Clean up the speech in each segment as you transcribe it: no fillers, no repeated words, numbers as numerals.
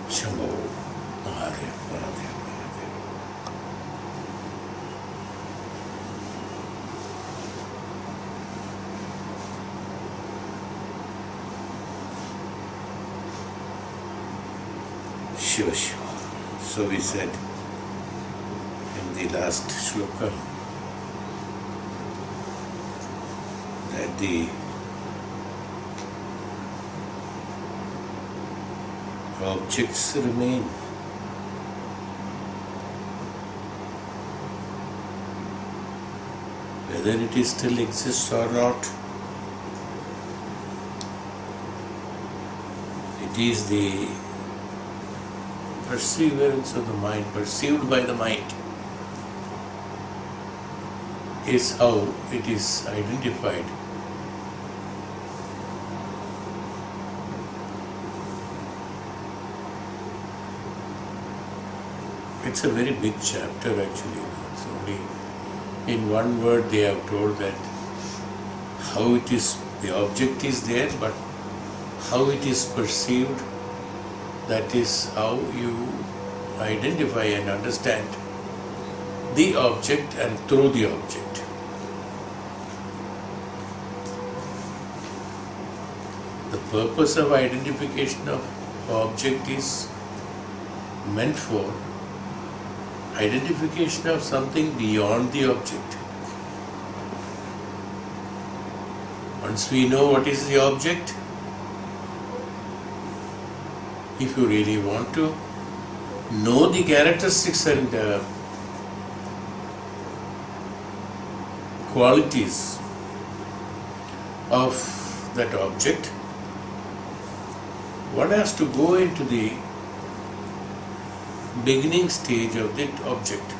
Shambho, Mahadev, Mahadev, Mahadev. Shiva, Shiva. So we said in the last shloka that the objects remain. Whether it is still exists or not, it is the perseverance of the mind, perceived by the mind, is how it is identified. It's a very big chapter actually. It's only in one word they have told that how it is, the object is there, but how it is perceived, that is how you identify and understand the object and through the object. The purpose of identification of object is meant for identification of something beyond the object. Once we know what is the object, if you really want to know the characteristics and qualities of that object, one has to go into the beginning stage of that object.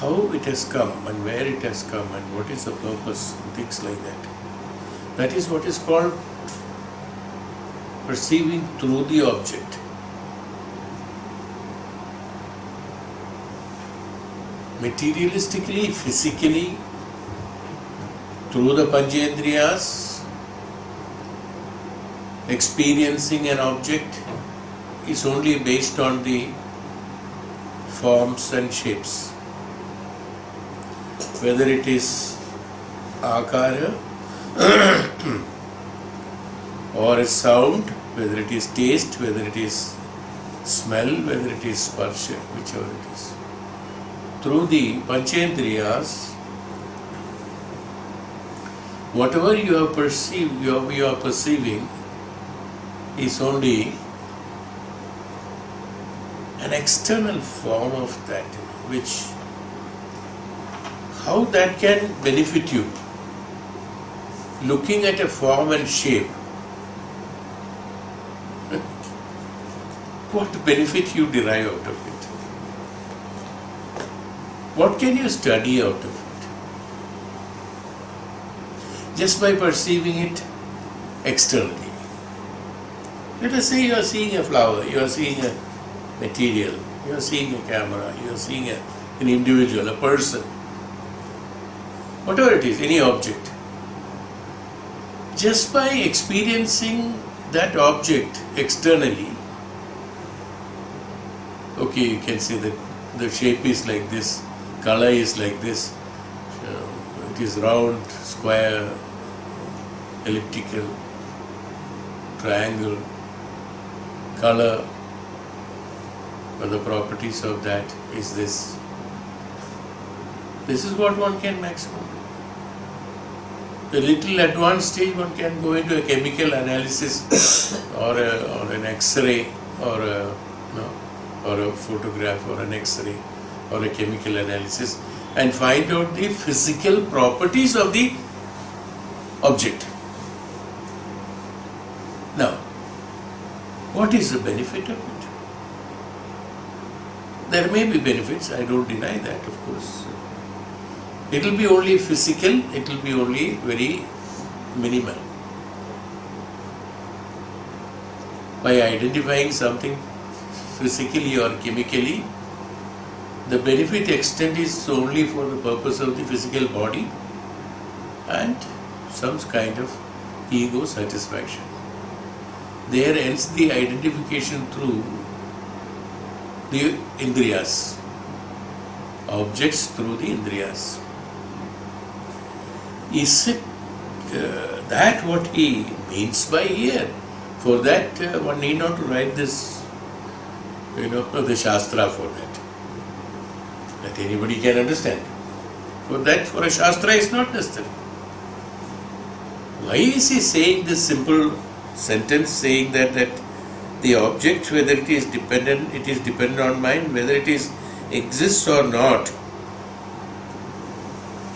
How it has come and where it has come and what is the purpose and things like that. That is what is called perceiving through the object. Materialistically, physically, through the Panchendriyas, experiencing an object is only based on the forms and shapes. Whether it is akara or a sound, whether it is taste, whether it is smell, whether it is sparsha, whichever it is. Through the Panchendriyas, whatever you have perceived, you are perceiving is only an external form of that, which, how that can benefit you. Looking at a form and shape, what benefit you derive out of it? What can you study out of it? Just by perceiving it externally. Let us say you are seeing a flower, you are seeing a material, you are seeing a camera, you are seeing an individual, a person, whatever it is, any object. Just by experiencing that object externally, okay, you can say that the shape is like this, color is like this, it is round, square, elliptical, triangle, color, but the properties of that is this. This is what one can maximum do. A little advanced stage, one can go into a chemical analysis or an X-ray or a photograph or an X-ray or a chemical analysis and find out the physical properties of the object. Now, what is the benefit of it? There may be benefits, I don't deny that, of course. It will be only physical, it will be only very minimal. By identifying something physically or chemically, the benefit extent is only for the purpose of the physical body and some kind of ego satisfaction. there ends the identification through the Indriyas. Objects through the Indriyas. Is it that what he means by here? For that one need not to write this, the Shastra for that. That anybody can understand. For that, for a Shastra is not necessary. Why is he saying this simple sentence saying that the object, whether it is dependent on mind, whether it exists or not,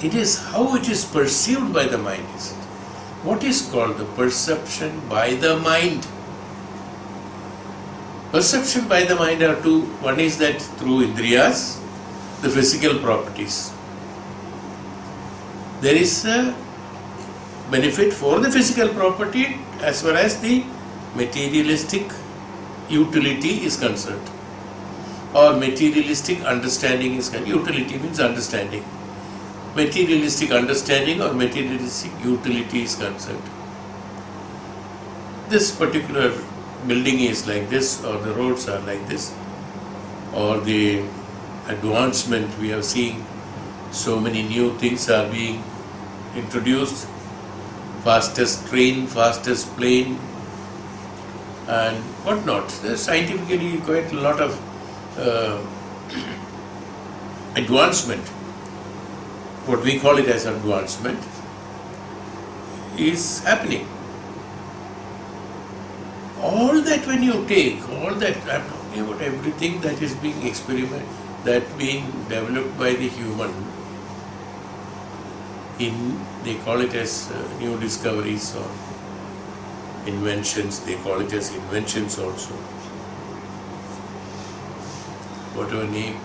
it is how it is perceived by the mind, is it? What is called the perception by the mind? Perception by the mind are two. One is that through Indriyas, the physical properties. There is a benefit for the physical property as far as the materialistic utility is concerned, or materialistic understanding is concerned. Utility means understanding. Materialistic understanding or materialistic utility is concerned. This particular building is like this, or the roads are like this, or the advancement we are seeing, so many new things are being introduced, fastest train, fastest plane, and whatnot. There's scientifically quite a lot of advancement. What we call it as advancement is happening. All that when you take, all that, I'm talking about everything that is being experimented, that being developed by the human, they call it as new discoveries or inventions, they call it as inventions also. Whatever name.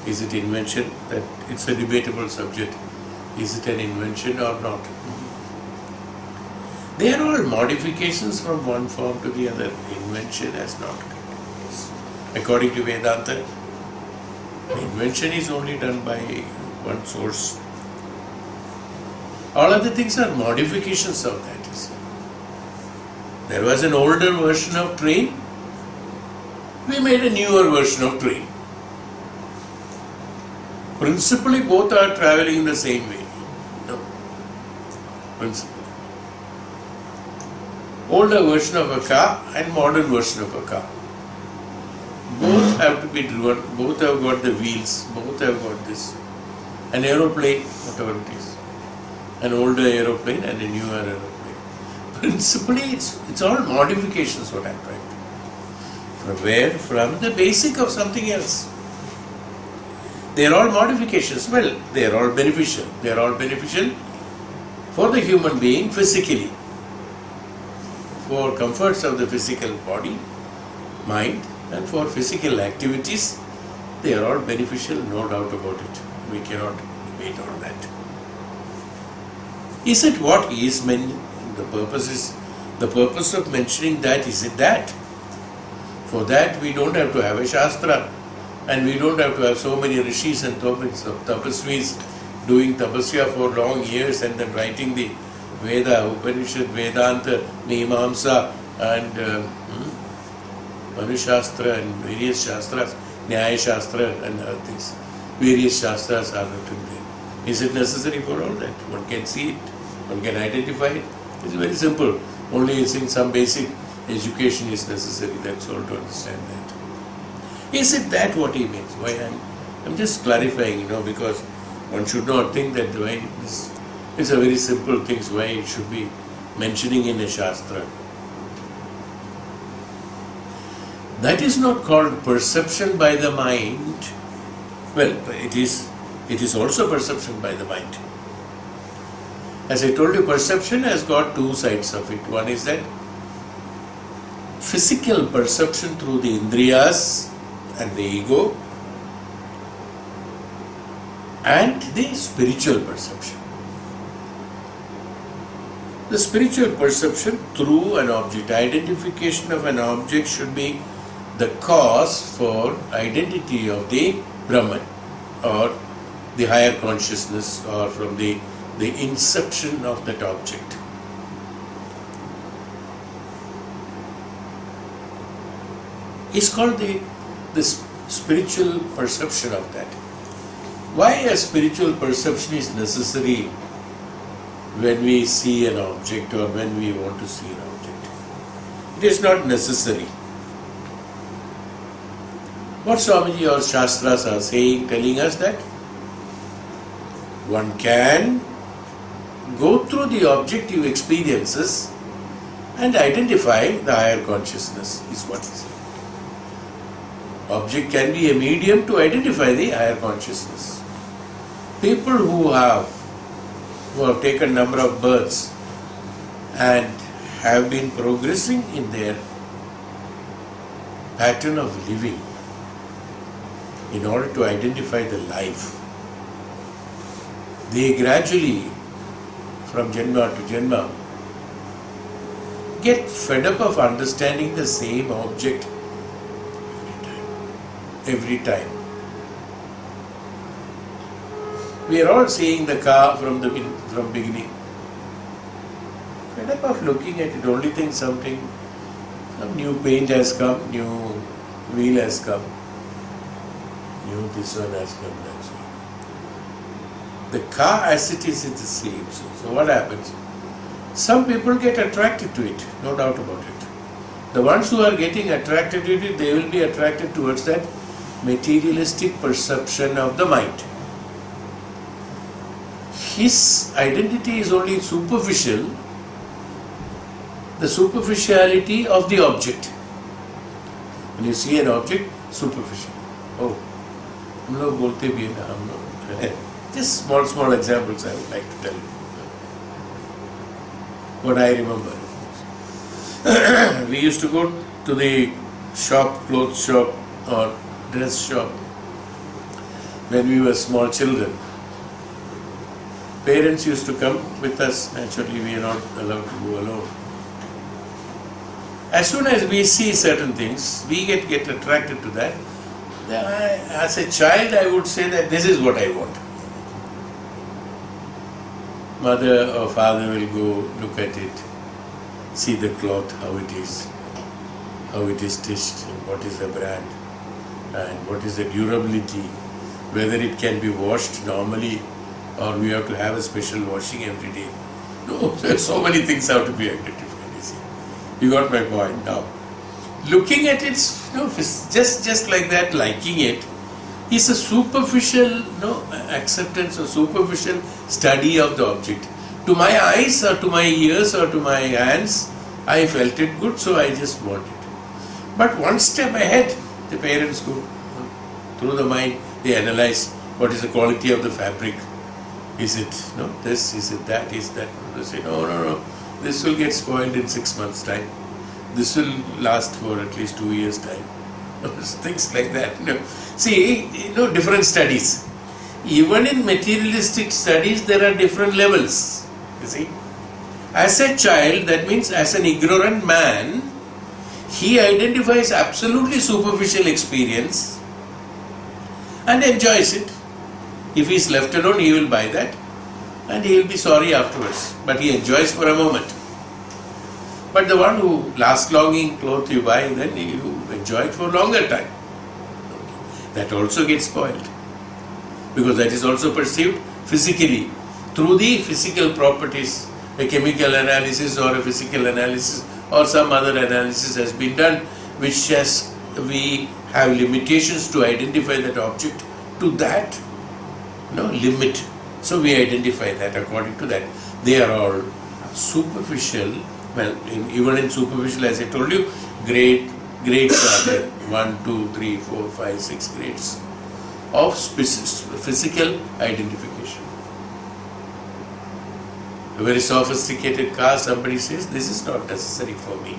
Is it invention? That it's a debatable subject. Is it an invention or not? They are all modifications from one form to the other. Invention has not continuous. According to Vedanta, invention is only done by one source. All other things are modifications of that. You see. There was an older version of train. We made a newer version of train. Principally, both are traveling in the same way. No. Principally. Older version of a car and modern version of a car. Both have to be driven, both have got the wheels, both have got this. An aeroplane, whatever it is. An older aeroplane and a newer aeroplane. Principally, it's all modifications what I'm trying to do. From where? From the basic of something else. They are all modifications. Well, they are all beneficial. They are all beneficial for the human being physically, for comforts of the physical body, mind, and for physical activities. They are all beneficial, no doubt about it. We cannot debate on that. Is it what he is meant? The purpose of mentioning that, is it that? For that we don't have to have a Shastra. And we don't have to have so many rishis and tapasvis doing tapasya for long years and then writing the Veda, Upanishad, Vedanta, Mimamsa and Manushastra and various Shastras, Nyaya Shastra and other things. Various Shastras are written there. Is it necessary for all that? One can see it, one can identify it. It's very simple. Only in some basic education is necessary, that's all, to understand that. Is it that what he means? Why I'm just clarifying, because one should not think that why this is a very simple thing, why it should be mentioning in a Shastra. That is not called perception by the mind. Well, it is also perception by the mind. As I told you, perception has got two sides of it. One is that physical perception through the Indriyas and the ego, and the spiritual perception. The spiritual perception through an object, identification of an object should be the cause for identity of the Brahman or the higher consciousness, or from the inception of that object. It's called the spiritual perception of that. Why a spiritual perception is necessary when we see an object or when we want to see an object? It is not necessary. What Swamiji or Shastras are saying, telling us that one can go through the objective experiences and identify the higher consciousness, is what he said. Object can be a medium to identify the higher consciousness. People who have taken number of births and have been progressing in their pattern of living in order to identify the life, they gradually, from Janma to Janma, get fed up of understanding the same object every time. We are all seeing the car from beginning. Fed up of looking at it, only think some new paint has come, new wheel has come, new this one has come, that's all. The car as it is the same. So what happens? Some people get attracted to it, no doubt about it. The ones who are getting attracted to it, they will be attracted towards that materialistic perception of the mind. His identity is only superficial, the superficiality of the object. When you see an object, superficial. Oh, हम लोग बोलते भी हैं ना, हम लोग. Just small examples I would like to tell you. What I remember. We used to go to the shop, clothes shop or dress shop when we were small children. Parents used to come with us. Naturally, we are not allowed to go alone. As soon as we see certain things, we get attracted to that. As a child, I would say that this is what I want. Mother or father will go look at it, see the cloth, how it is stitched, what is the brand, and what is the durability, whether it can be washed normally or we have to have a special washing every day. No, there's so many things have to be identified. You see. You got my point now. Looking at it, just like that, liking it, is a superficial acceptance or superficial study of the object. To my eyes or to my ears or to my hands, I felt it good, so I just want it. But one step ahead, the parents go through the mind, they analyze what is the quality of the fabric. Is it this, is it that, is that? They say, no, this will get spoiled in 6 months' time. This will last for at least 2 years' time. Things like that. See, different studies. Even in materialistic studies, there are different levels. You see, as a child, that means as an ignorant man, he identifies absolutely superficial experience and enjoys it. If he is left alone, he will buy that and he will be sorry afterwards. But he enjoys for a moment. But the one who last longing cloth you buy, then you enjoy it for a longer time. That also gets spoiled. Because that is also perceived physically. Through the physical properties, a chemical analysis or a physical analysis or some other analysis has been done, which we have limitations to identify that object to that limit. So we identify that according to that. They are all superficial. Well, even in superficial, as I told you, grades are there. 1, 2, 3, 4, 5, 6 grades of physical identification. A very sophisticated car, somebody says, this is not necessary for me.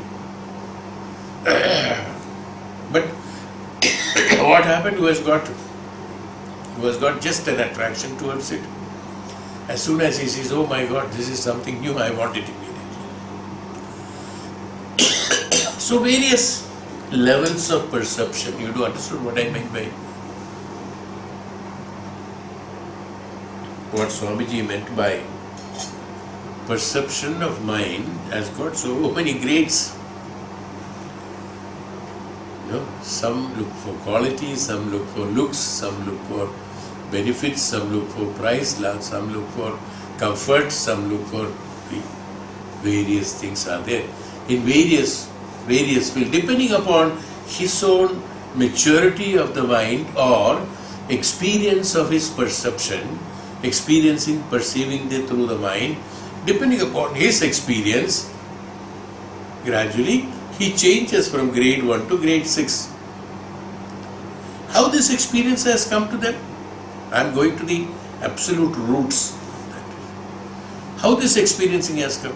But what happened? Who has got just an attraction towards it. As soon as he sees, oh my God, this is something new, I want it immediately. So various levels of perception. You do understand what I meant by what Swamiji meant by perception of mind has got so many grades. some look for quality, some look for looks, some look for benefits, some look for price, some look for comfort, some look for various things are there. In various fields, depending upon his own maturity of the mind or experience of his perception, perceiving through the mind, depending upon his experience, gradually he changes from grade 1 to grade 6. How this experience has come to them? I am going to the absolute roots of that. How this experiencing has come?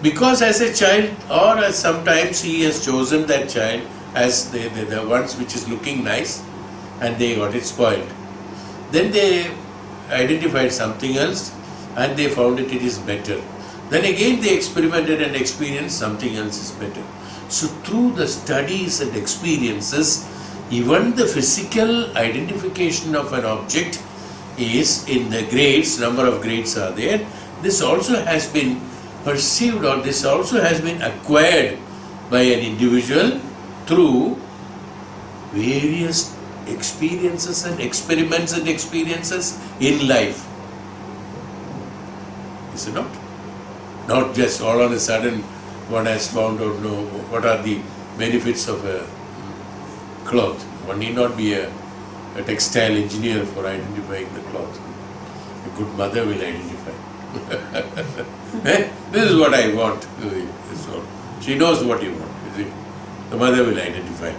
Because as a child, or as sometimes he has chosen that child as the ones which is looking nice, and they got it spoiled. Then they identified something else and they found it is better. Then again they experimented and experienced something else is better. So through the studies and experiences, even the physical identification of an object is in the grades, number of grades are there. This also has been perceived, or this also has been acquired by an individual through various experiences and experiments and experiences in life. Is it not? Not just all on a sudden one has found out what are the benefits of a cloth. One need not be a textile engineer for identifying the cloth. A good mother will identify. This is what I want. So she knows what you want. You see? The mother will identify.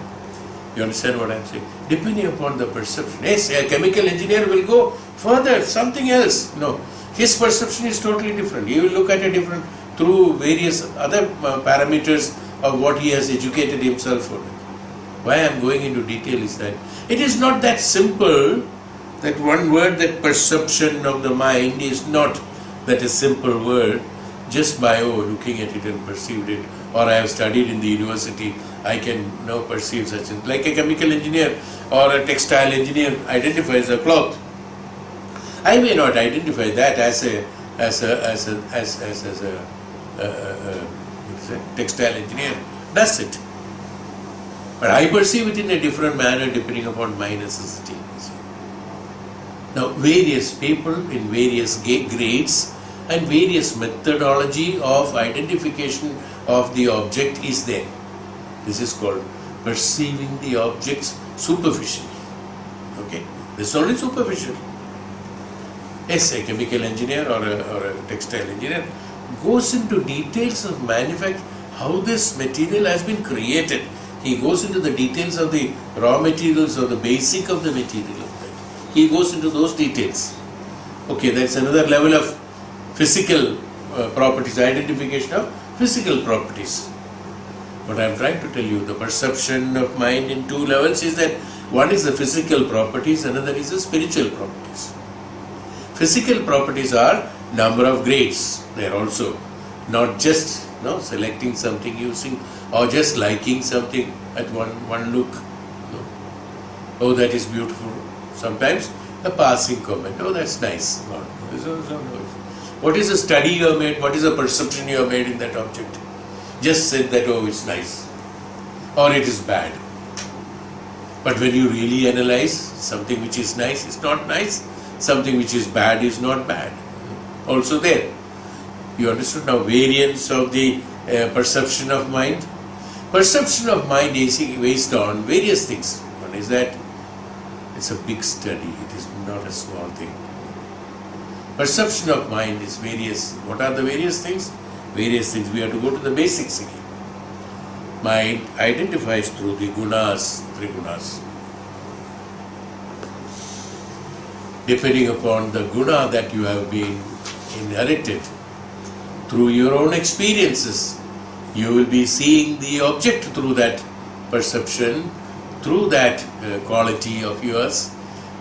You understand what I am saying? Depending upon the perception. Yes, a chemical engineer will go further, something else. No, his perception is totally different. He will look at it different through various other parameters of what he has educated himself for. Why I am going into detail is that it is not that simple. That one word, that perception of the mind, is not that a simple word just by looking at it and perceived it, or I have studied in the university, I can now perceive such things. Like a chemical engineer or a textile engineer identifies a cloth. I may not identify that as a textile engineer does it, but I perceive it in a different manner depending upon my necessity. Now, various people in various grades and various methodology of identification of the object is there. This is called perceiving the objects superficially. Okay, this is only superficial. Yes, a chemical engineer or a textile engineer goes into details of manufacture, how this material has been created. He goes into the details of the raw materials or the basic of the material. He goes into those details. Okay, that's another level of physical properties, identification of physical properties. But I am trying to tell you, the perception of mind in two levels is that one is the physical properties, another is the spiritual properties. Physical properties are number of grades. They are also not just selecting something, using, or just liking something at one look. No. Oh, that is beautiful. Sometimes a passing comment. Oh, that's nice. No. What is the study you have made? What is the perception you have made in that object? Just said that, oh, it's nice, or it is bad. But when you really analyze, something which is nice is not nice, something which is bad is not bad. Also there. You understood now variance of the perception of mind? Perception of mind is based on various things. One is that it's a big study, it is not a small thing. Perception of mind is various. What are the various things? Various things. We have to go to the basics again. Mind identifies through the gunas, three gunas. Depending upon the guna that you have been inherited, through your own experiences, you will be seeing the object through that perception, through that quality of yours,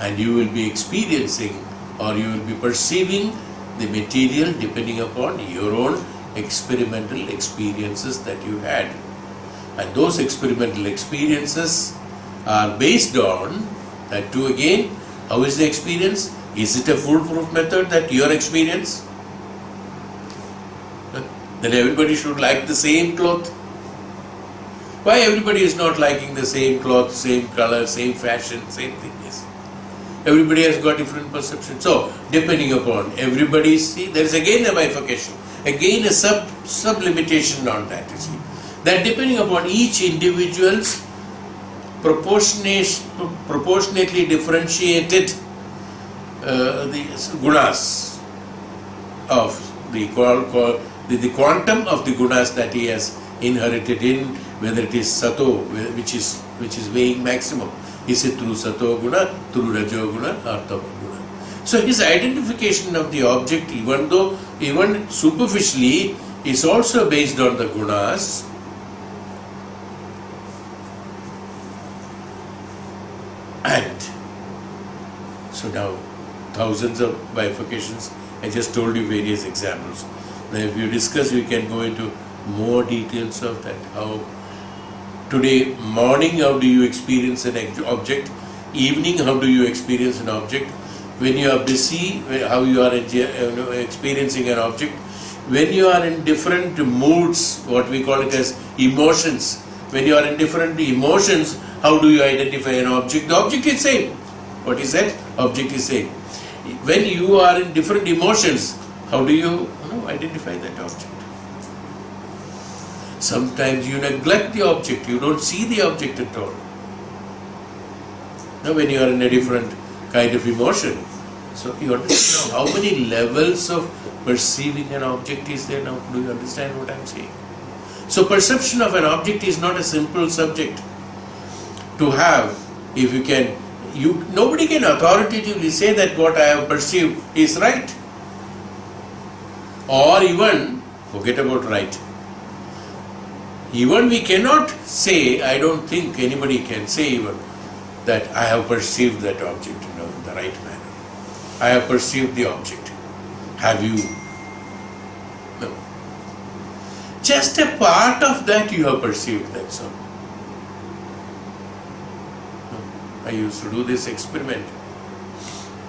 and you will be experiencing, or you will be perceiving the material depending upon your own experimental experiences that you had. And those experimental experiences are based on that too again. How is the experience? Is it a foolproof method that your experience? Then everybody should like the same cloth. Why everybody is not liking the same cloth, same color, same fashion, same thing? Yes. Everybody has got different perceptions. So, depending upon everybody, see, there is again a bifurcation, again a sub-limitation on that, you see. That depending upon each individual's proportionately differentiated the gunas of the quantum of the gunas that he has inherited in, whether it is sato, which is weighing maximum. Is it through sato guna, through rajo guna, or tamo guna? So his identification of the object, even superficially, is also based on the gunas. And so now thousands of bifurcations. I just told you various examples. Now if you discuss, we can go into more details of that. How today morning, how do you experience an object? Evening, how do you experience an object? When you are busy, how you are experiencing an object? When you are in different moods, what we call it as emotions. When you are in different emotions, how do you identify an object? The object is same. What is that? Object is same. When you are in different emotions, how do you identify that object? Sometimes you neglect the object, you don't see the object at all. Now when you are in a different kind of emotion, so you understand how many levels of perceiving an object is there now? Do you understand what I am saying? So perception of an object is not a simple subject to have. If you can, nobody can authoritatively say that what I have perceived is right. Or even, forget about right. Even we cannot say, I don't think anybody can say even that I have perceived that object in the right manner. I have perceived the object. Have you? No. Just a part of that you have perceived, that's all. I used to do this experiment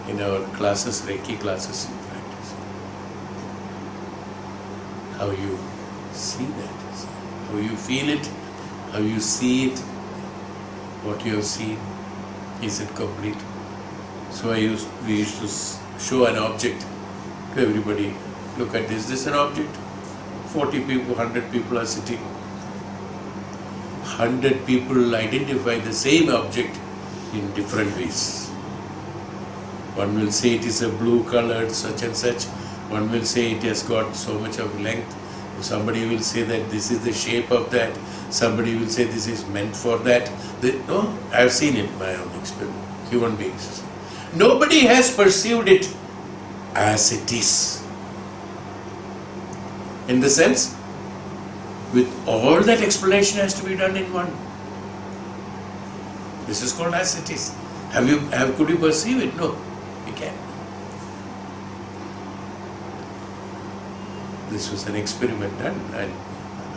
in our classes, Reiki classes in practice. How you see that, how you feel it, how you see it, what you have seen, is it complete? So we used to show an object to everybody. Look at this is an object. 40 people, 100 people are sitting. 100 people identify the same object in different ways. One will say it is a blue colored such and such. One will say it has got so much of length. Somebody will say that this is the shape of that. Somebody will say this is meant for that. No, I have seen it in my own experiment. Human beings. Nobody has perceived it as it is. In the sense, with all that explanation has to be done in one. This is called as it is. Could you perceive it? No, you can't. This was an experiment done, and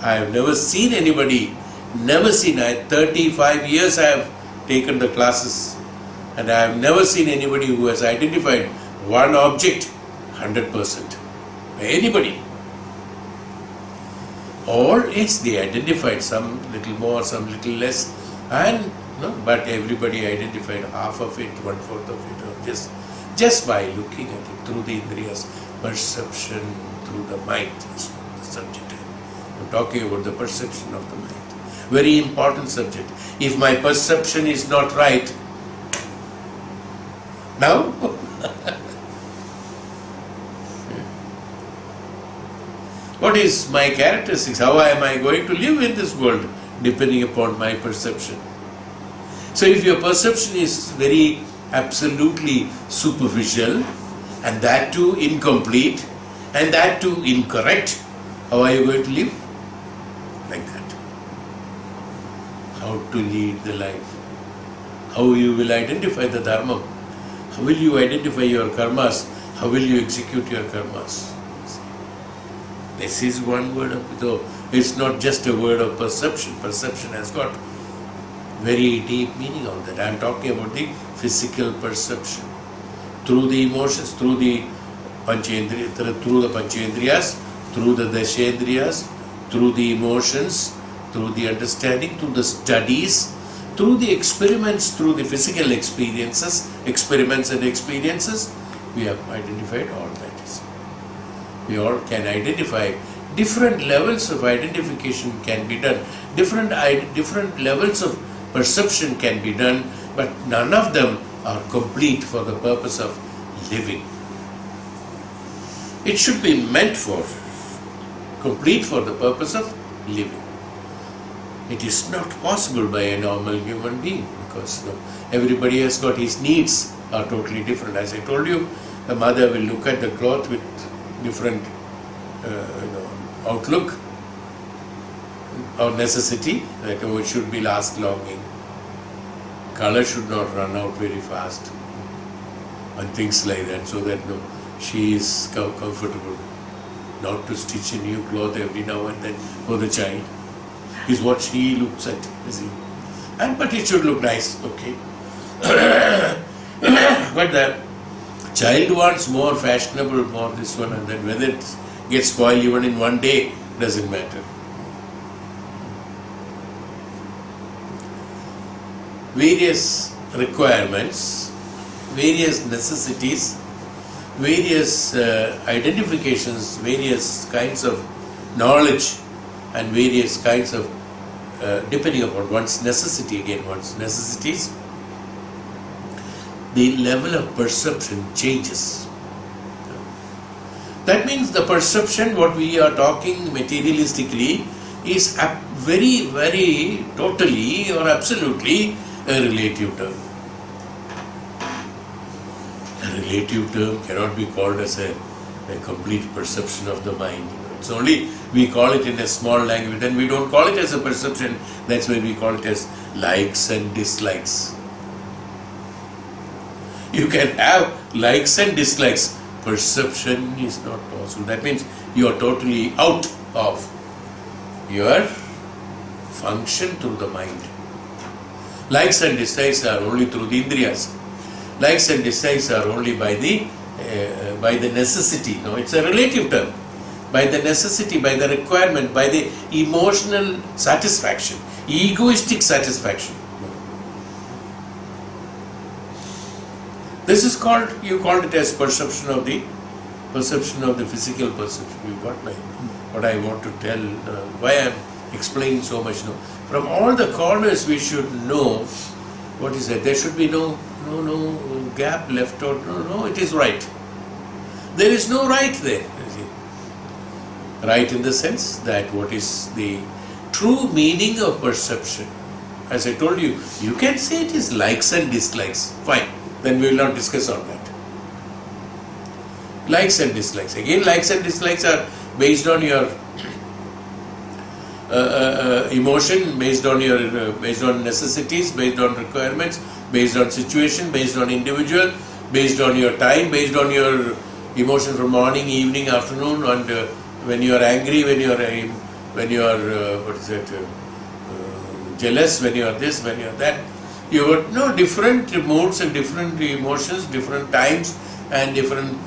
I have never seen anybody, I 35 years I have taken the classes, and I have never seen anybody who has identified one object 100%. Anybody. Or yes, they identified some little more, some little less, but everybody identified half of it, 1/4 of it, or just by looking at it through the indriyas, perception through the mind is the subject. I'm talking about the perception of the mind. Very important subject. If my perception is not right, now what is my characteristics? How am I going to live in this world? Depending upon my perception. So if your perception is very absolutely superficial, and that too incomplete, and that too incorrect, how are you going to live? Like that. How to lead the life. How you will identify the dharma. How will you identify your karmas? How will you execute your karmas? This is one word of it. It's not just a word of perception. Perception has got very deep meaning on that. I am talking about the physical perception. Through the emotions, through the panchendriyas, through the dashendriyas, through the emotions, through the understanding, through the studies, through the experiments, through the physical experiences, experiments and experiences, we have identified all that. We all can identify. Different levels of identification can be done. Different levels of perception can be done, but none of them are complete for the purpose of living. It should be meant for, complete for the purpose of living. It is not possible by a normal human being, because everybody has got his needs are totally different. As I told you, the mother will look at the cloth with different outlook or necessity, that it should be last longing, color should not run out very fast, and things like that, so that she is comfortable not to stitch a new cloth every now and then for the child, is what she looks at, you see. But it should look nice, okay. But the child wants more fashionable, more this one and then, whether it gets spoiled even in one day, doesn't matter. Various requirements, various necessities, various identifications, various kinds of knowledge, and various kinds of, depending upon one's necessity, again one's necessities, the level of perception changes. That means the perception, what we are talking materialistically, is very, very totally or absolutely a relative term. A relative term cannot be called as a complete perception of the mind. It's only we call it in a small language, and we don't call it as a perception. That's why we call it as likes and dislikes. You can have likes and dislikes. Perception is not possible. That means you are totally out of your function through the mind. Likes and dislikes are only through the indriyas. Likes and dislikes are only by the necessity. No, it's a relative term. By the necessity, by the requirement, by the emotional satisfaction, egoistic satisfaction. This is called, you called it as perception of the physical perception. You got what I want to tell, why I am explaining so much now. From all the corners we should know what is that. There should be no gap left out. No, it is right. There is no right there. Right in the sense that what is the true meaning of perception. As I told you, you can say it is likes and dislikes. Fine. Then we will not discuss on that. Likes and dislikes. Again, likes and dislikes are based on your emotion, based on necessities, based on requirements, based on situation, based on individual, based on your time, based on your emotion from morning, evening, afternoon, and when you are angry, when you are jealous, when you are this, when you are that. You got different moods and different emotions, different times and different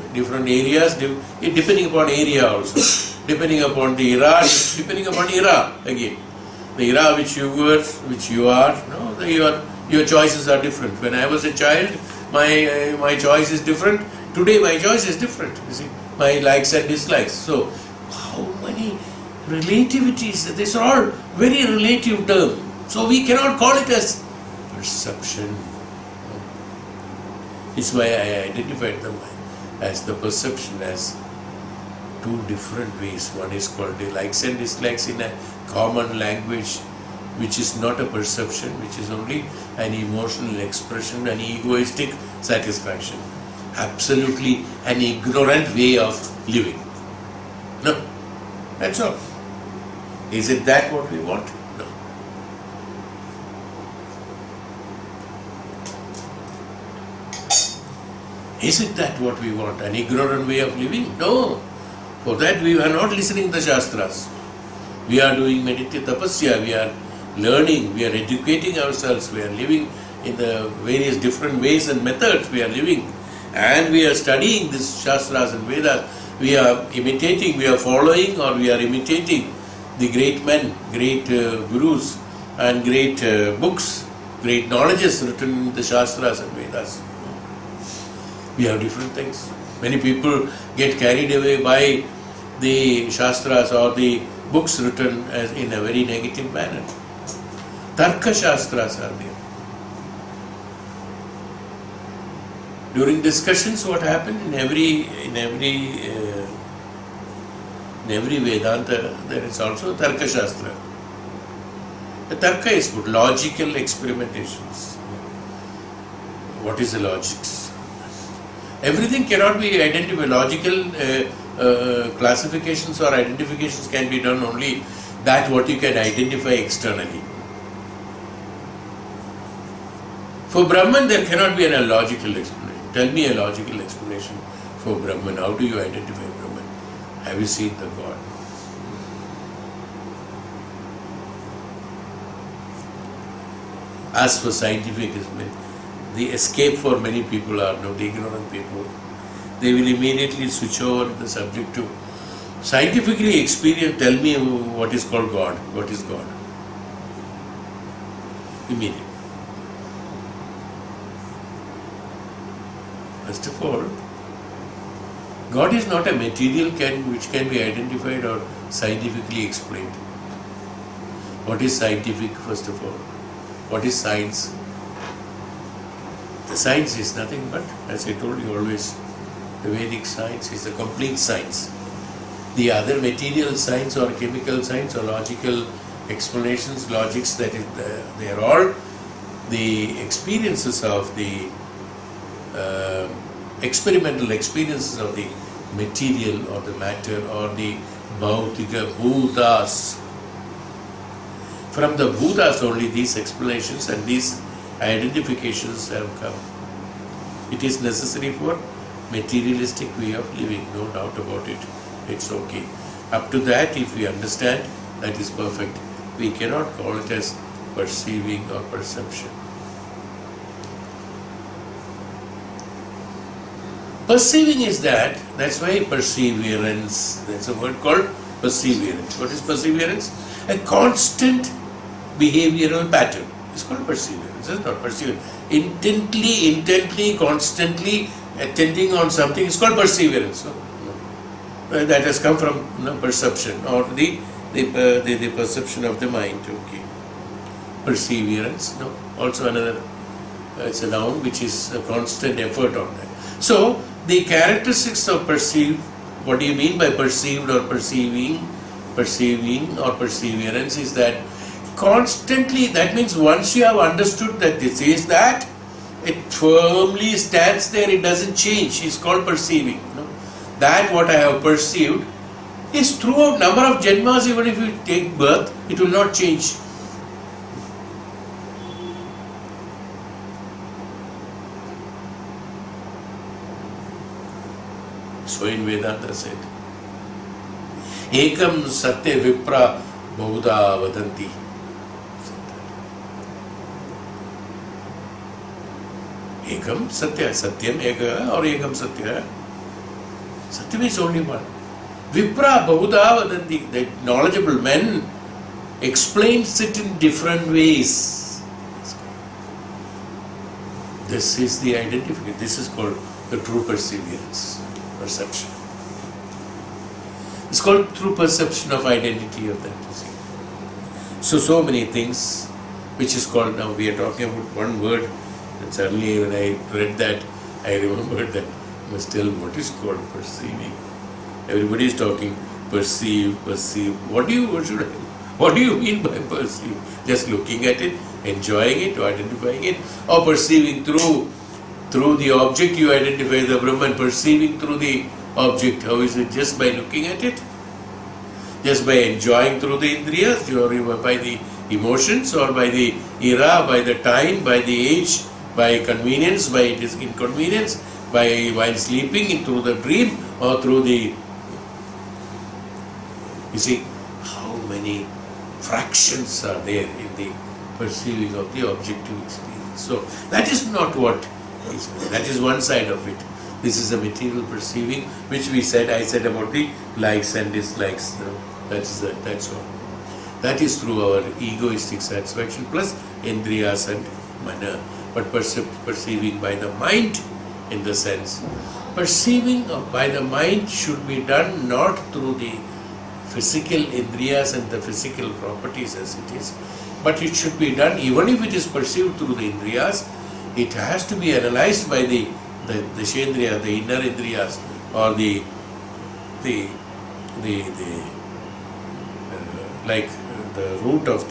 areas, depending upon area also, depending upon the era, again. The era which you were, which you are, your choices are different. When I was a child, my choice is different. Today my choice is different. You see, my likes and dislikes. So how many relativities? These are all very relative terms. So we cannot call it as perception. It's why I identified them as the perception as two different ways. One is called the likes and dislikes in a common language, which is not a perception, which is only an emotional expression, an egoistic satisfaction. Absolutely an ignorant way of living. No, that's all. Is it that what we want? No. Is it that what we want? An ignorant way of living? No. For that we are not listening to the Shastras. We are doing meditative tapasya, we are learning, we are educating ourselves, we are living in the various different ways and methods we are living. And we are studying these Shastras and Vedas. We are imitating, we are following or we are imitating the great men, great gurus and great books, great knowledges written in the Shastras and Vedas. We have different things. Many people get carried away by the Shastras or the books written as in a very negative manner. Tarka Shastras are there. During discussions, what happened in every Vedanta, there is also Tarka Shastra. The Tarka is good, logical experimentations. What is the logics? Everything cannot be identified. Logical classifications or identifications can be done only that what you can identify externally. For Brahman, there cannot be a logical explanation. Tell me a logical explanation for Brahman. How do you identify Brahman? Have you seen the God? As for scientificism, the escape for many people are not ignorant people. They will immediately switch over the subject to scientifically experience. Tell me what is called God. What is God? Immediately. First of all, God is not a material which can be identified or scientifically explained. What is scientific, first of all? What is science? The science is nothing but, as I told you always, the Vedic science is a complete science. The other material science or chemical science or logical explanations, logics, that is, they are all the experiences of the experimental experiences of the material or the matter or the Bhautika Bhutas. From the Bhutas only these explanations and these identifications have come. It is necessary for materialistic way of living, no doubt about it. It's okay. Up to that, if we understand, that is perfect. We cannot call it as perceiving or perception. Perceiving is that's why perseverance, that's a word called perseverance. What is perseverance? A constant behavioral pattern. It's called perseverance. It's not perseverance. Intently, constantly attending on something is called perseverance. No? That has come from perception or the perception of the mind. Okay. Perseverance. No. Also another, it's a noun which is a constant effort on that. So the characteristics of perceive. What do you mean by perceived or perceiving or perseverance is that constantly, that means once you have understood that this is that, it firmly stands there, it doesn't change. It's called perceiving. No? That what I have perceived is throughout number of janmas, even if you take birth, it will not change. So in Vedanta said, Ekam Satya Vipra Bahuda Vadanti. Ekam Satya, Satyam Eka or Ekam Satya. Satyam is only one. Vipra Bahuda Vadanti, the knowledgeable men explains it in different ways. This is the identification. This is called the true perseverance, perception. It's called true perception of identity of that. So many things, which is called, now we are talking about one word. It's earlier when I read that, I remembered that I must tell what is called perceiving. Everybody is talking perceive. What do you mean by perceive? Just looking at it, enjoying it, or identifying it, or perceiving through the object you identify the Brahman, perceiving through the object. How is it? Just by looking at it? Just by enjoying through the indriyas, or by the emotions, or by the era, by the time, by the age, by convenience, by its inconvenience, by while sleeping, through the dream, or through the... You see, how many fractions are there in the perceiving of the objective experience. So, that is not what is, that is one side of it. This is a material perceiving, which I said about the likes and dislikes. That's all. That is through our egoistic satisfaction plus indriyas and mana. But perceiving by the mind, in the sense, perceiving by the mind should be done not through the physical indriyas and the physical properties as it is, but it should be done, even if it is perceived through the indriyas, it has to be analyzed by the shendriya, the inner indriyas, or the root of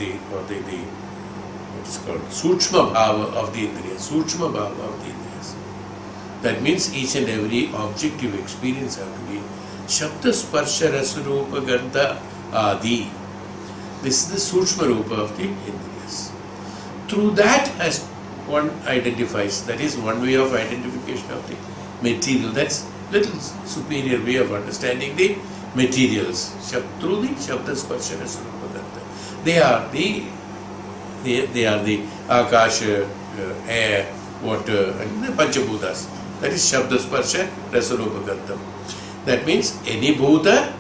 what's called Sukshma Bhava of the Indriyas. Sukshma Bhava of the Indriyas. That means each and every objective experience have to be Shabda Sparsha Rasa Rupa Gandha Adi. This is the Sukshma Rupa of the Indriyas. Through that, as one identifies, that is one way of identification of the material. That's little superior way of understanding the materials. Through the Shabda Sparsha Rasa Rupa Gandha. They are the Akasha, air, water, and the Panchabhutas. That is Shabda Sparsha Rasa Rupa Gandha. That means any Bhuta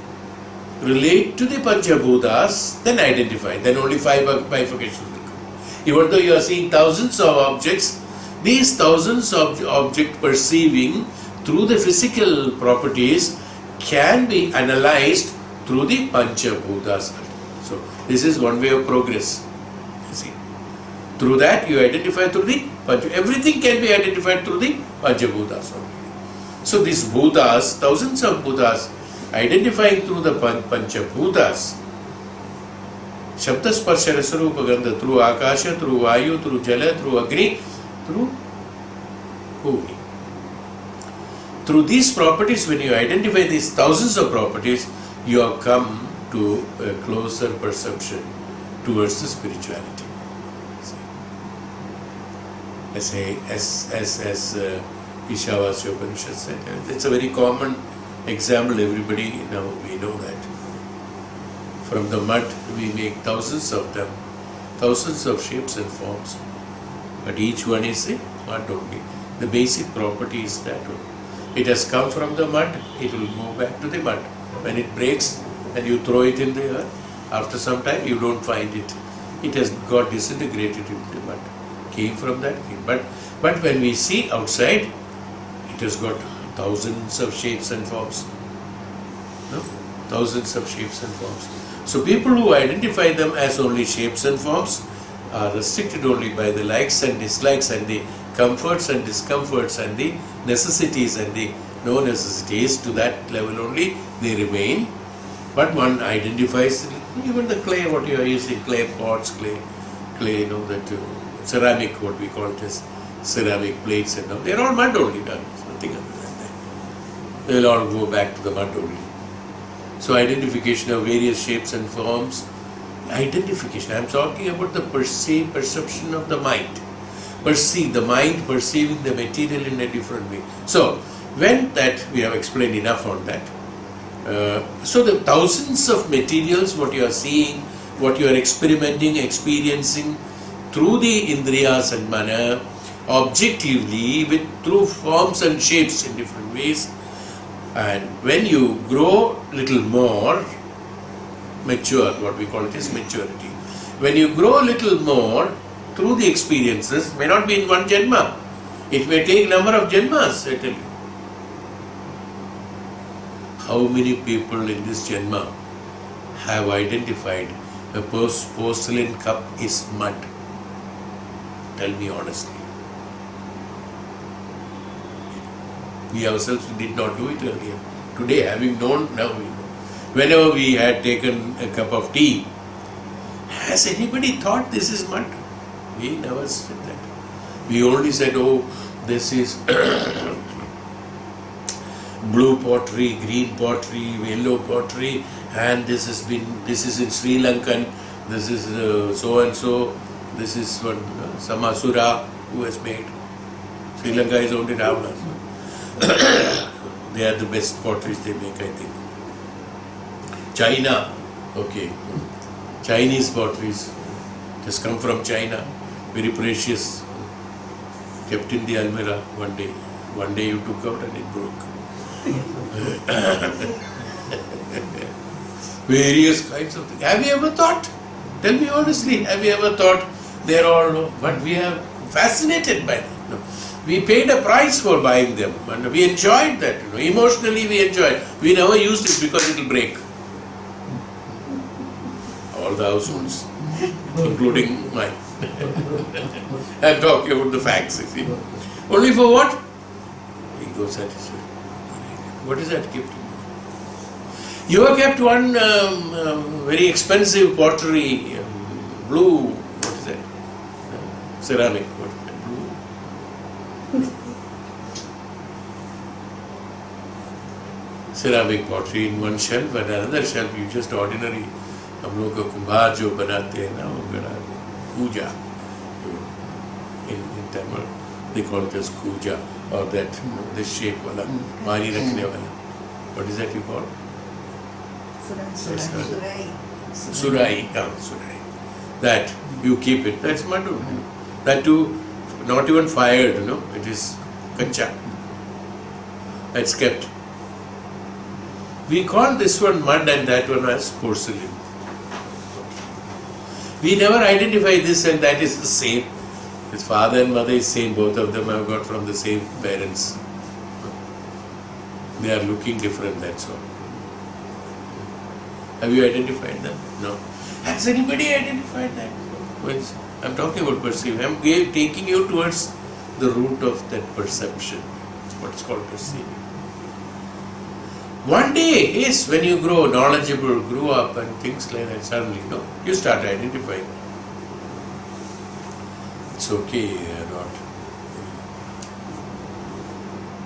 relate to the Panchabhutas, then identify. Then only five bifurcations will come. Even though you are seeing thousands of objects, these thousands of object perceiving through the physical properties can be analyzed through the Panchabhutas. So this is one way of progress. You see, through that you identify through the everything can be identified through the Panchabhutas only. So these Bhutas, thousands of Bhutas, identifying through the Panchabhutas, Shabda Sparsha Rasa Rupa Gandha, through Akasha, through Vayu, through Jala, through Agni, through Bhumi. Through these properties, when you identify these thousands of properties, you have come to a closer perception towards the spirituality. As Ishavasya Upanishad said, it's a very common example. Everybody we know that. From the mud, we make thousands of them, thousands of shapes and forms, but each one is a mud only. The basic property is that only. It has come from the mud, it will go back to the mud. When it breaks and you throw it in the earth, after some time you don't find it. It has got disintegrated into mud. Came from that thing. But when we see outside, it has got thousands of shapes and forms. No? Thousands of shapes and forms. So people who identify them as only shapes and forms are restricted only by the likes and dislikes and the comforts and discomforts and the necessities and the no necessities. To that level only they remain. But one identifies even the clay, what you are using, clay pots, clay, that ceramic, what we call it as ceramic plates and all. They are all mud only done. There's nothing other than that. They will all go back to the mud only. So identification of various shapes and forms. Identification. I am talking about the perception of the mind. The mind perceiving the material in a different way. So when that, we have explained enough on that. So the thousands of materials, what you are seeing, what you are experimenting, experiencing through the indriyas and mana, objectively through forms and shapes in different ways. And when you grow little more mature, what we call it is maturity. When you grow a little more through the experiences, may not be in one janma. It may take number of janmas, I tell you. How many people in this janma have identified a porcelain cup is mud? Tell me honestly. We ourselves did not do it earlier. Today, having known, now we know. Whenever we had taken a cup of tea, has anybody thought this is mud? We never said that. We only said, oh, this is blue pottery, green pottery, yellow pottery, and this is in Sri Lankan, this is so and so, this is what some Asura who has made. Sri Lanka is only Ravana. They are the best potteries they make, I think. China, okay. Chinese potteries, it has come from China, very precious, kept in the almirah one day. One day you took out and it broke. Various kinds of things. Have you ever thought? Tell me honestly, have you ever thought they're all, but we are fascinated by them. You know. We paid a price for buying them and we enjoyed that. You know. Emotionally we enjoyed. We never used it because it will break. All the households, including mine. I'm talking about the facts, you see. Only for what? Ego satisfaction. What is that gift? You have kept one very expensive pottery, blue, what is that? Ceramic, what is that? Blue? Ceramic pottery in one shelf and another shelf you just ordinary, हम लोग का कुम्हार जो बनाते हैं ना वो बना पूजा in Tamil they call it as kuja or that this shape wala mari rakhne wala. What is that you call? Surai. Surai. Surai. That you keep it. That's madu. That too, not even fired. You know, it is kacha. That's kept. We call this one mud and that one as porcelain. We never identify this and that is the same. His father and mother is same. Both of them have got from the same parents. They are looking different. That's all. Have you identified them? No. Has anybody identified that? I'm talking about perceiving. I'm taking you towards the root of that perception. What's called perceiving. One day, yes, when you grow knowledgeable, grew up and things like that, suddenly, no, you start identifying. It's okay or not.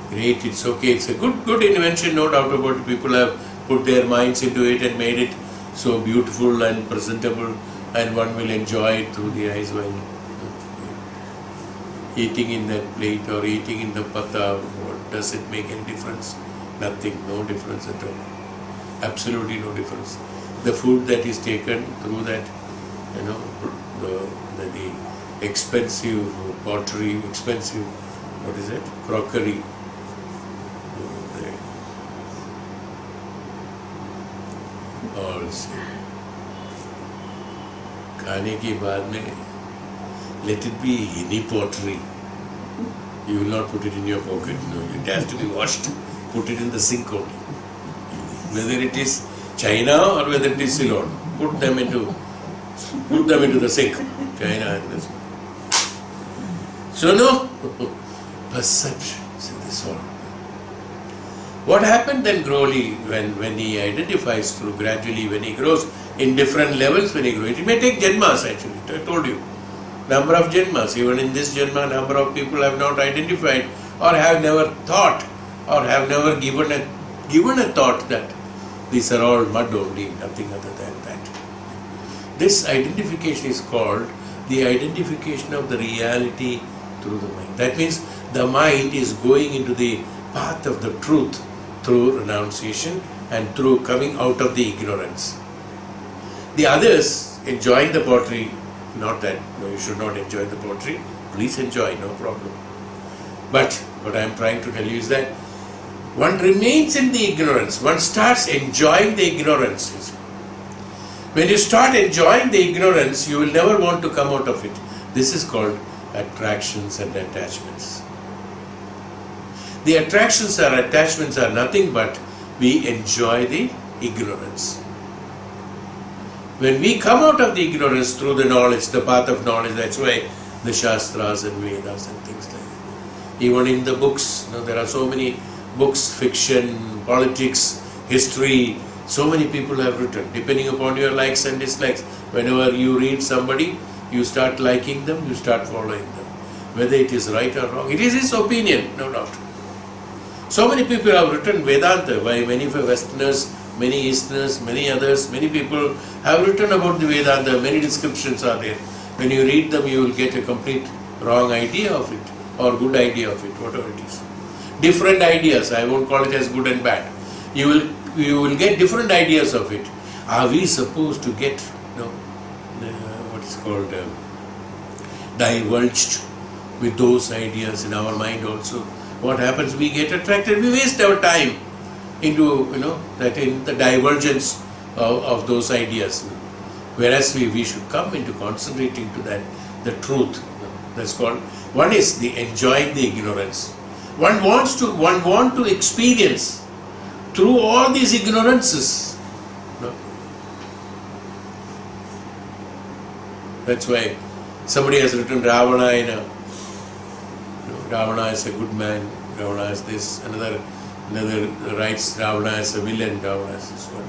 Great, it's okay. It's a good invention, no doubt about it. People have put their minds into it and made it so beautiful and presentable, and one will enjoy it through the eyes while eating in that plate or eating in the pata. What does it make any difference? Nothing, no difference at all. Absolutely no difference. The food that is taken through that, you know, the expensive pottery, expensive, what is it, crockery. All same. खाने के बाद में, let it be any pottery. You will not put it in your pocket. No, it has to be washed. Put it in the sink only. Whether it is China or whether it is Ceylon, put them into the sink. China and this. So no perception. So this all. What happened then gradually when he identifies through gradually when he grows in different levels when he grows. It may take janmas actually. I told you. Number of janmas. Even in this janma, number of people have not identified or have never thought or have never given a thought that these are all mud only, nothing other than that. This identification is called the identification of the reality through the mind. That means the mind is going into the path of the truth through renunciation and through coming out of the ignorance. The others enjoying the pottery, not that, no, you should not enjoy the pottery, please enjoy, no problem. But what I am trying to tell you is that one remains in the ignorance, one starts enjoying the ignorance. When you start enjoying the ignorance, you will never want to come out of it. This is called attractions and attachments. The attractions or attachments are nothing but we enjoy the ignorance. When we come out of the ignorance through the knowledge, the path of knowledge, that's why the Shastras and Vedas and things like that. Even in the books, there are so many books, fiction, politics, history, so many people have written. Depending upon your likes and dislikes, whenever you read somebody, you start liking them, you start following them. Whether it is right or wrong, it is his opinion, no doubt. So many people have written Vedanta by many Westerners, many Easterners, many others, many people have written about the Vedanta, many descriptions are there. When you read them, you will get a complete wrong idea of it or good idea of it, whatever it is. Different ideas, I won't call it as good and bad. You will get different ideas of it. Are we supposed to get, what is called, divulged with those ideas in our mind also? What happens? We get attracted, we waste our time into, that in the divergence of those ideas. Whereas we should come into concentrating to that, the truth. That's called, one is the enjoying the ignorance. One want to experience through all these ignorances. That's why somebody has written Ravana in a, Ravana is a good man, Ravana is this, another writes Ravana as a villain, Ravana is this one.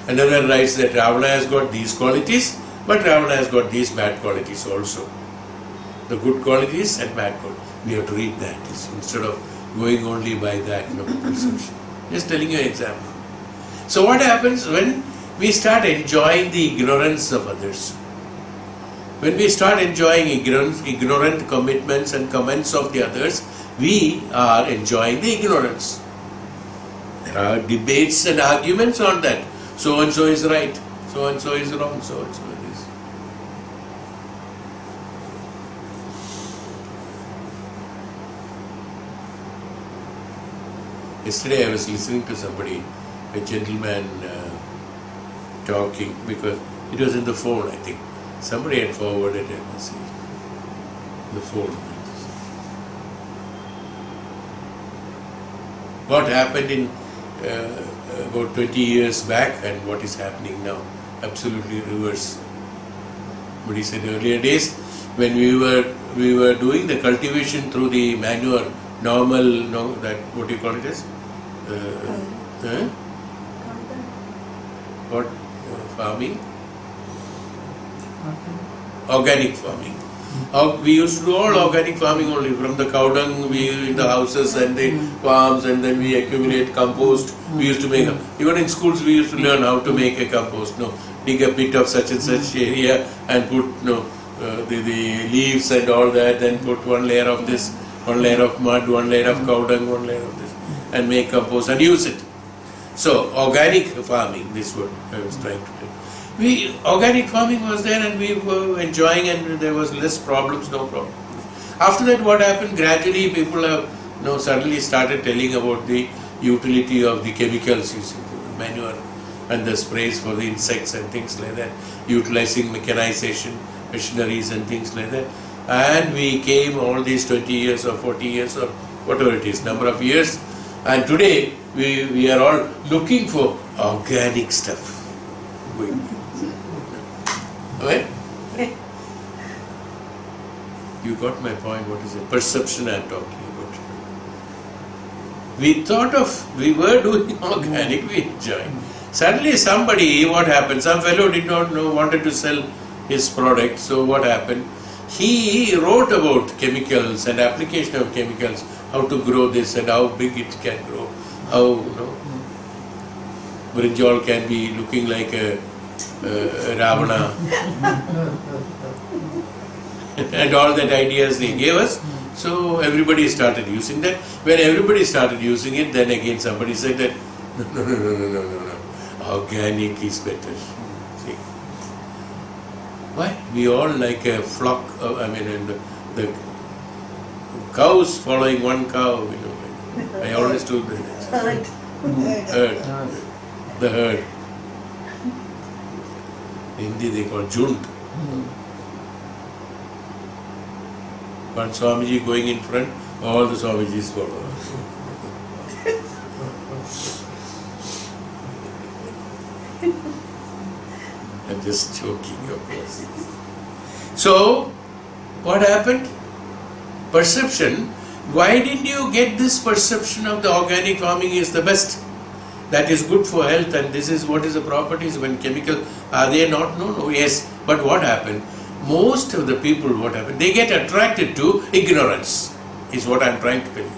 Another writes that Ravana has got these qualities, but Ravana has got these bad qualities also. The good qualities and bad qualities. We have to read that instead of going only by that perception. Just telling you an example. So what happens when we start enjoying the ignorance of others? When we start enjoying ignorant commitments and comments of the others, we are enjoying the ignorance. There are debates and arguments on that. So and so is right, so and so is wrong, so and so it is. Yesterday I was listening to somebody, a gentleman talking, because it was in the phone, I think. Somebody had forwarded a message. The phone. What happened in about 20 years back and what is happening now, absolutely reverse. But he said earlier days when we were doing the cultivation through the manure, normal, that what do you call it as? What farming? Organic farming. We used to do all organic farming only, from the cow dung we in the houses and the farms, and then we accumulate compost. We used to make, even in schools we used to learn how to make a compost. Dig a bit of such and such area and put the leaves and all that, then put one layer of this, one layer of mud, one layer of cow dung, one layer of this, and make compost and use it. So organic farming, this is what I was trying to do. Organic farming was there and we were enjoying, and there was less problems, no problem. After that what happened, gradually people have suddenly started telling about the utility of the chemicals, using the manure and the sprays for the insects and things like that, utilizing mechanization, machineries and things like that. And we came all these 20 years or 40 years or whatever it is, number of years, and today we are all looking for organic stuff. Right? You got my point. What is it? Perception I am talking about. We were doing organic, we enjoyed. Suddenly somebody, what happened? Some fellow did not know, wanted to sell his product. So what happened? He wrote about chemicals and application of chemicals, how to grow this and how big it can grow, how brinjal can be looking like a Ravana and all that ideas they gave us. So everybody started using that. When everybody started using it, then again somebody said that no, organic is better. See, why? We all like a flock of, and the cows following one cow. I always do that. Herd. The herd. In Hindi they call Jund. One Swamiji going in front, all the Swamijis follow. I'm just joking, of course. So, what happened? Perception. Why didn't you get this perception of the organic farming is the best? That is good for health, and this is what is the properties when chemical, are they not? No, yes. But what happened? Most of the people, what happened? They get attracted to ignorance, is what I'm trying to tell you.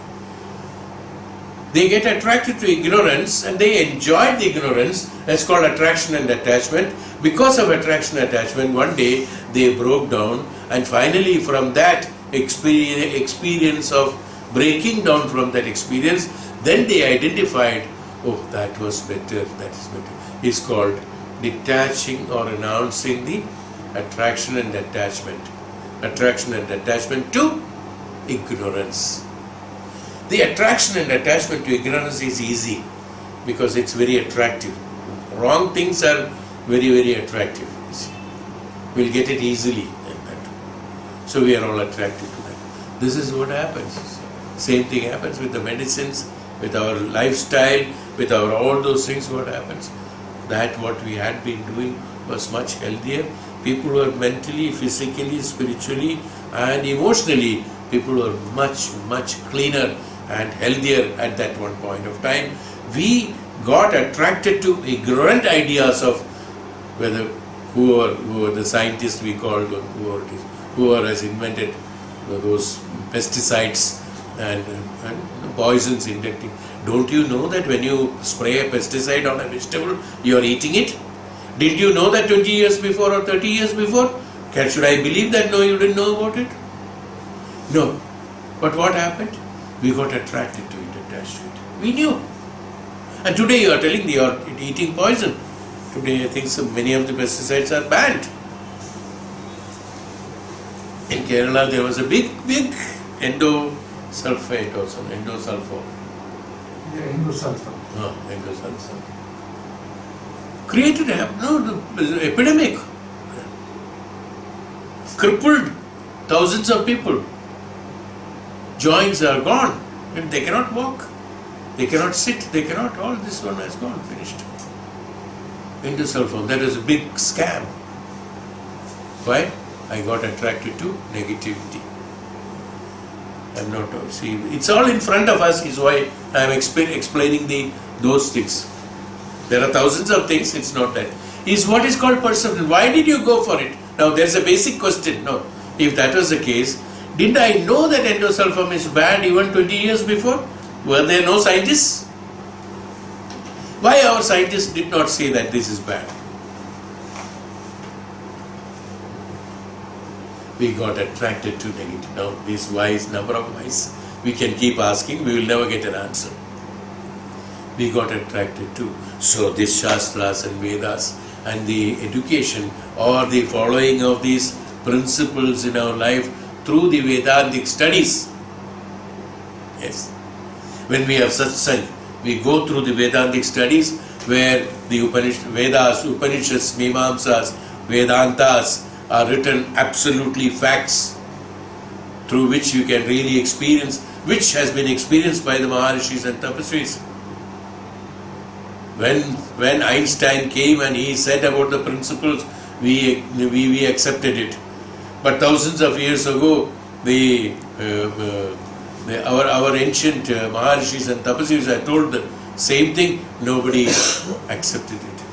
They get attracted to ignorance and they enjoy the ignorance. That's called attraction and attachment. Because of attraction and attachment, one day they broke down, and finally from that experience of breaking down from that experience, then they identified, oh, that was better, that is better. It's called detaching or renouncing the attraction and attachment. Attraction and attachment to ignorance. The attraction and attachment to ignorance is easy because it's very attractive. Wrong things are very, very attractive. we'll get it easily. And that. So we are all attracted to that. This is what happens. Same thing happens with the medicines, with our lifestyle, with our all those things. What happens? That what we had been doing was much healthier. People were mentally, physically, spiritually and emotionally, people were much, much cleaner and healthier at that one point of time. We got attracted to ignorant ideas of whether who are the scientists we called, or whoever has invented those pesticides and poisons injecting. Don't you know that when you spray a pesticide on a vegetable, you are eating it? Did you know that 20 years before or 30 years before? Should I believe that? No, you didn't know about it? No. But what happened? We got attracted to it, attached to it. We knew. And today you are telling you are eating poison. Today I think so many of the pesticides are banned. In Kerala there was a big endosulfate or some endosulfone. Yeah, endosulfan. Endosulfan. Created an epidemic. Crippled thousands of people. Joints are gone. And they cannot walk. They cannot sit. They cannot. All this one has gone. Finished. Endosulfone. That is a big scam. Why? I got attracted to negativity. I'm not. See, it's all in front of us. Is why I am explaining those things. There are thousands of things. It's not that. Is what is called perception. Why did you go for it? Now there's a basic question. No, if that was the case, didn't I know that endosulfan is bad even 20 years before? Were there no scientists? Why our scientists did not say that this is bad? We got attracted to negative. Now this whys, number of whys, we can keep asking, we will never get an answer. We got attracted to. So this Shastras and Vedas and the education or the following of these principles in our life through the Vedantic studies. Yes. When we have satsang, we go through the Vedantic studies where the Vedas, Upanishads, Mimamsas, Vedantas are written absolutely facts through which you can really experience, which has been experienced by the Maharishis and Tapasvis. When Einstein came and he said about the principles, we accepted it. But thousands of years ago, our ancient Maharishis and Tapasvis had told the same thing. Nobody accepted it.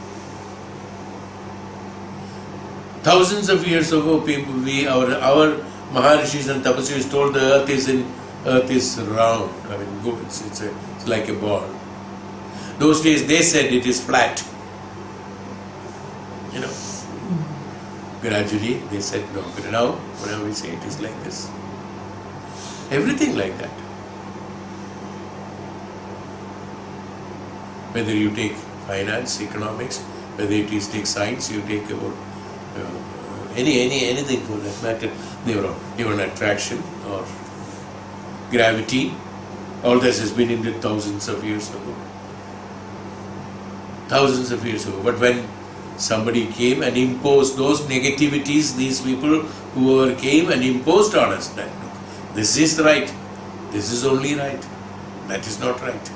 Thousands of years ago, our Maharishis and Tapasvis told the earth is round. I mean, it's like a ball. Those days they said it is flat. You know. Gradually they said no. But now, whenever we say it is like this. Everything like that. Whether you take finance, economics, whether it is take science, you take about anything for that matter, they were all, even attraction or gravity, all this has been invented thousands of years ago. Thousands of years ago. But when somebody came and imposed those negativities, these people whoever came and imposed on us that this is right, this is only right, that is not right.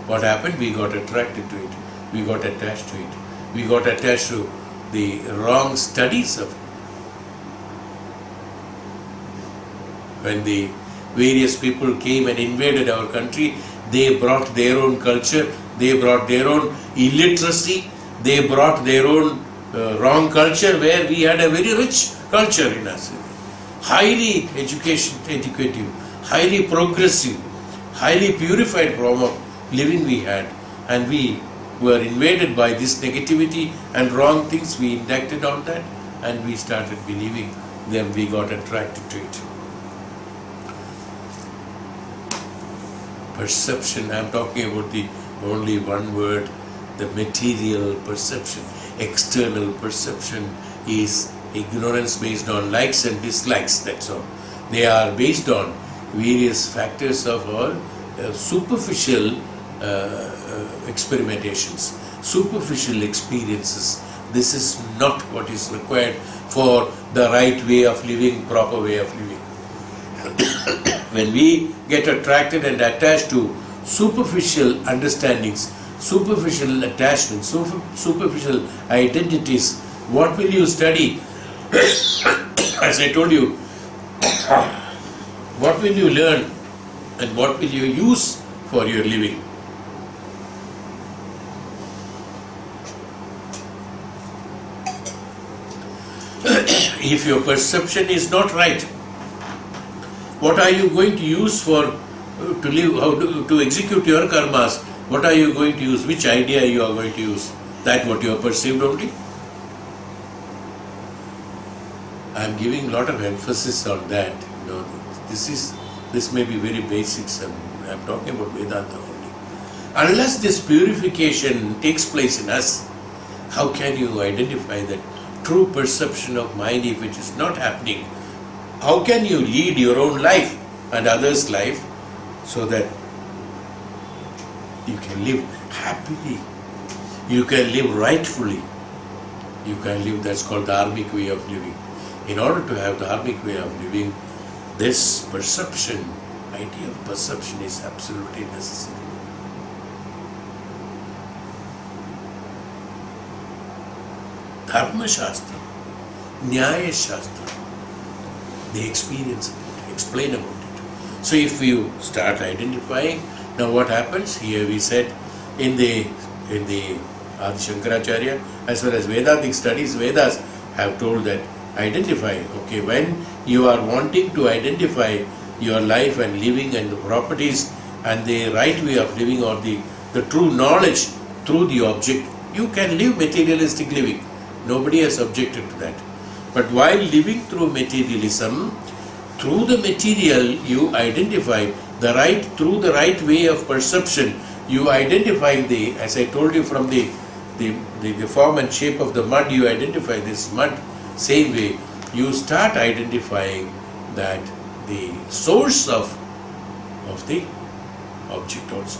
What happened? We got attracted to it. We got attached to it. We got attached to the wrong studies of it. When the various people came and invaded our country, they brought their own culture, they brought their own illiteracy, they brought their own wrong culture where we had a very rich culture in us. Highly educative, highly progressive, highly purified form of living we had, and we were invaded by this negativity and wrong things. We inducted on that and we started believing them. We got attracted to it. Perception, I am talking about the only one word, the material perception. External perception is ignorance based on likes and dislikes, that's all. They are based on various factors of our superficial experimentations, superficial experiences, this is not what is required for the right way of living, proper way of living. When we get attracted and attached to superficial understandings, superficial attachments, superficial identities, what will you study? As I told you, what will you learn and what will you use for your living? If your perception is not right, what are you going to use for to live, how to execute your karmas? What are you going to use? Which idea you are going to use? That what you have perceived only? I am giving a lot of emphasis on that. You know, this may be very basics, and I am talking about Vedanta only. Unless this purification takes place in us, how can you identify that true perception of mind if it is not happening? How can you lead your own life and others' life so that you can live happily, you can live rightfully, you can live, that's called dharmic way of living. In order to have dharmic way of living, this perception, idea of perception is absolutely necessary. Dharma Shastra, Nyaya Shastra, they experience it, explain about it. So if you start identifying, now what happens? Here we said in the Adi Shankaracharya, as well as Vedantic studies, Vedas have told that identify, okay, when you are wanting to identify your life and living and the properties and the right way of living or the true knowledge through the object, you can live materialistic living. Nobody has objected to that. But while living through materialism, through the material you identify through the right way of perception, you identify as I told you, from the form and shape of the mud, you identify this mud, same way, you start identifying that the source of the object also.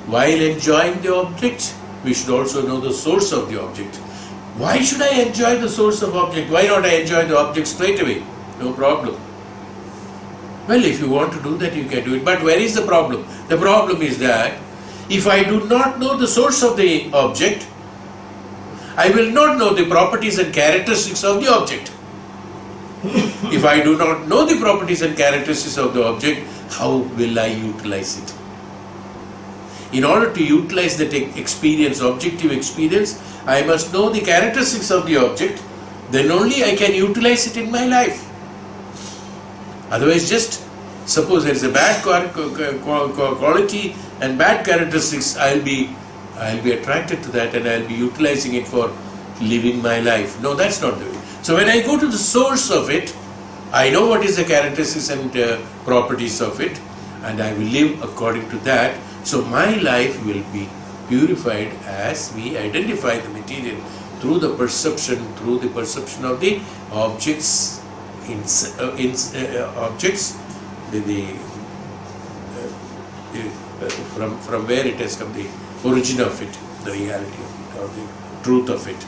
While enjoying the object, we should also know the source of the object. Why should I enjoy the source of object? Why not I enjoy the object straight away? No problem. Well, if you want to do that, you can do it. But where is the problem? The problem is that if I do not know the source of the object, I will not know the properties and characteristics of the object. If I do not know the properties and characteristics of the object, how will I utilize it? In order to utilize that experience, objective experience, I must know the characteristics of the object, then only I can utilize it in my life. Otherwise, just suppose there is a bad quality and bad characteristics, I'll be attracted to that and I'll be utilizing it for living my life. No, that's not the way. So when I go to the source of it, I know what is the characteristics and properties of it, and I will live according to that. So my life will be purified as we identify the material through the perception of the objects, from where it has come, the origin of it, the reality of it, or the truth of it.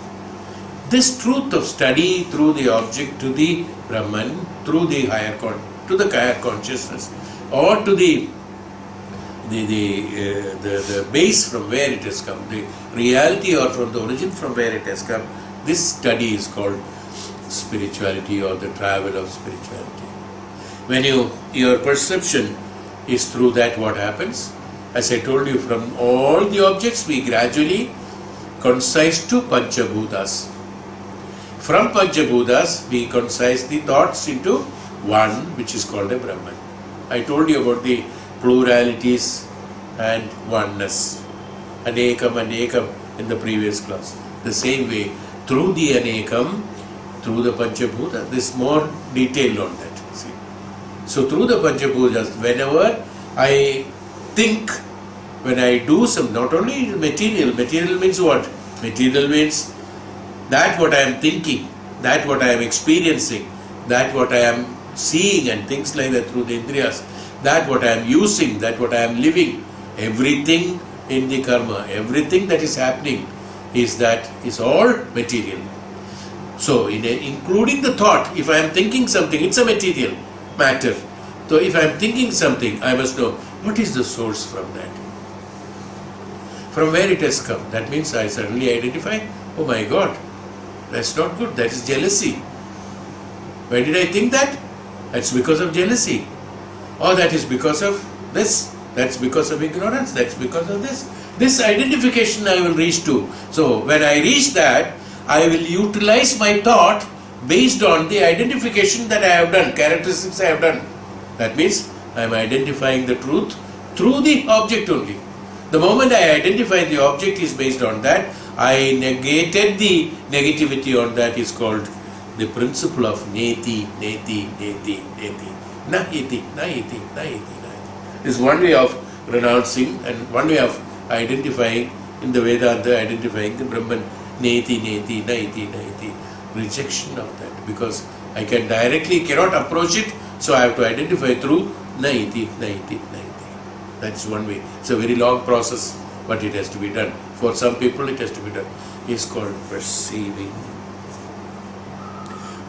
This truth of study through the object to the Brahman, through the higher consciousness, or to the base from where it has come, the reality or from the origin from where it has come, this study is called spirituality or the travel of spirituality. When your perception is through that, what happens? As I told you, from all the objects we gradually concise to Panchabhutas. From Panchabhutas we concise the thoughts into one, which is called a Brahman. I told you about the pluralities and oneness, Anekam and Ekam in the previous class. The same way, through the Anekam, through the Panchabhuta, this more detailed on that. See? So through the Panchabhutas, whenever I think, when I do some, not only material means what? Material means that what I am thinking, that what I am experiencing, that what I am seeing and things like that through the Indriyas, that what I am using, that what I am living, everything in the karma, everything that is happening is all material. So, including the thought, if I am thinking something, it's a material matter. So, if I am thinking something, I must know what is the source from that. From where it has come. That means I suddenly identify, oh my God, that's not good, that is jealousy. Why did I think that? That's because of jealousy. Or that is because of this, that's because of ignorance, that's because of this. This identification I will reach to. So when I reach that, I will utilize my thought based on the identification that I have done, characteristics I have done. That means I am identifying the truth through the object only. The moment I identify the object is based on that, I negated the negativity on that is called the principle of neti, neti, neti, neti. Na iti, na iti, na iti, na iti. This is one way of renouncing and one way of identifying in the Vedanta, identifying the Brahman. Neti, neti, na iti, na iti. Rejection of that, because I cannot approach it, so I have to identify through na iti, na iti, na iti. That's one way. It's a very long process, but it has to be done. For some people it has to be done. It's called perceiving.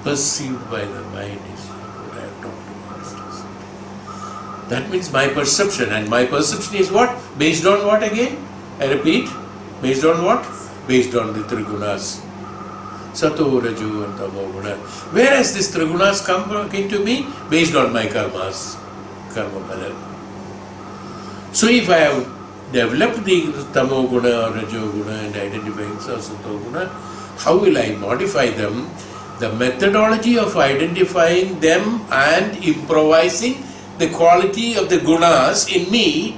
Perceived by the mind is what I have talked about. That means my perception, and my perception is what? Based on what again? I repeat, based on what? Based on the Trigunas. Sato, Raju and Tamo Guna. Where has this Trigunas come into me? Based on my karmas, karma pala. So if I have developed the Tamo Guna or Rajo Guna and identifying Sato Guna, how will I modify them? The methodology of identifying them and improvising the quality of the gunas in me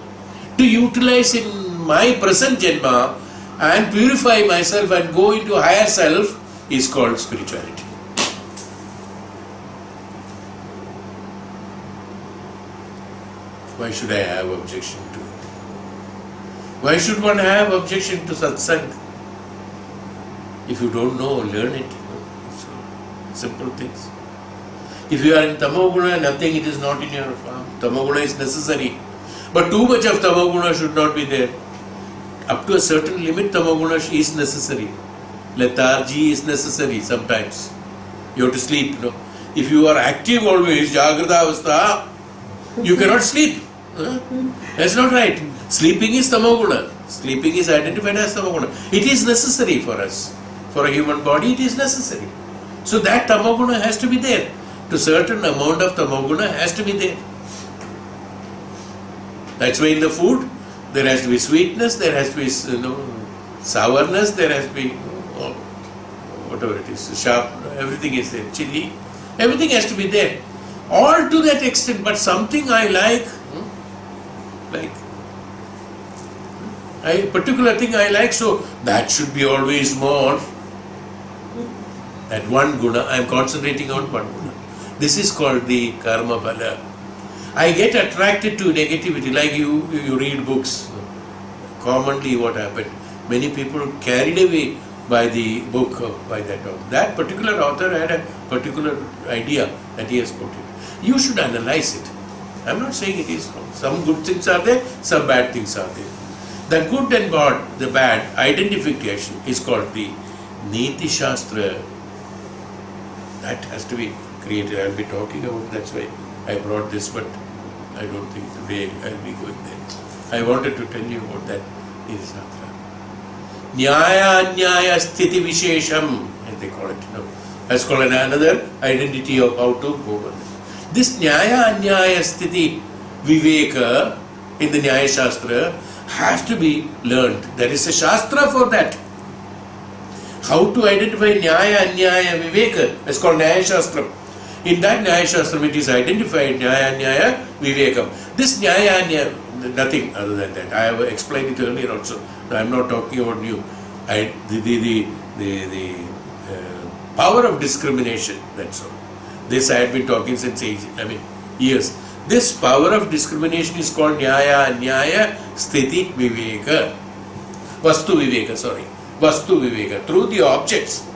to utilize in my present Janma and purify myself and go into higher self is called spirituality. Why should I have objection to it? Why should one have objection to satsang? If you don't know, learn it. So, simple things. If you are in tamoguna, nothing, it is not in your farm. Tamoguna is necessary. But too much of tamoguna should not be there. Up to a certain limit, tamoguna is necessary. Lethargy is necessary sometimes. You have to sleep. No? If you are active always, jagrata avastha, you cannot sleep. That's not right. Sleeping is tamoguna. Sleeping is identified as tamoguna. It is necessary for us. For a human body, it is necessary. So that tamoguna has to be there. To certain amount of tamoguna has to be there. That's why in the food, there has to be sweetness, there has to be sourness, there has to be whatever it is, sharp, everything is there, chili, everything has to be there. All to that extent, but something I like a particular thing I like, so that should be always more. That one guna, I am concentrating on one guna. This is called the karma phala. I get attracted to negativity, like you read books. Commonly what happened, many people carried away by the book, by that author. That particular author had a particular idea that he has quoted. You should analyze it. I am not saying it is wrong. Some good things are there, some bad things are there. The good and bad, the bad identification is called the Niti Shastra. That has to be created. I will be talking about, that's why I brought this, but I don't think today I will be going there. I wanted to tell you about that Niti Shastra. Nyaya Anyaya Sthiti Vishesham, as they call it. That's called another identity of how to go on. This Nyaya Anyaya Sthiti Viveka in the Nyaya Shastra has to be learned. There is a Shastra for that. How to identify Nyaya, Anyaya, Viveka. It's called Nyaya Shastra. In that Nyaya Shastra it is identified Nyaya, Anyaya, Vivekam. This Nyaya, Anyaya, nothing other than that. I have explained it earlier also. I am not talking about you. The power of discrimination, that's all. This I had been talking since years. This power of discrimination is called Nyaya, Anyaya, Sthiti, Viveka. Vastu Viveka, sorry. Vastu Viveka, through the objects.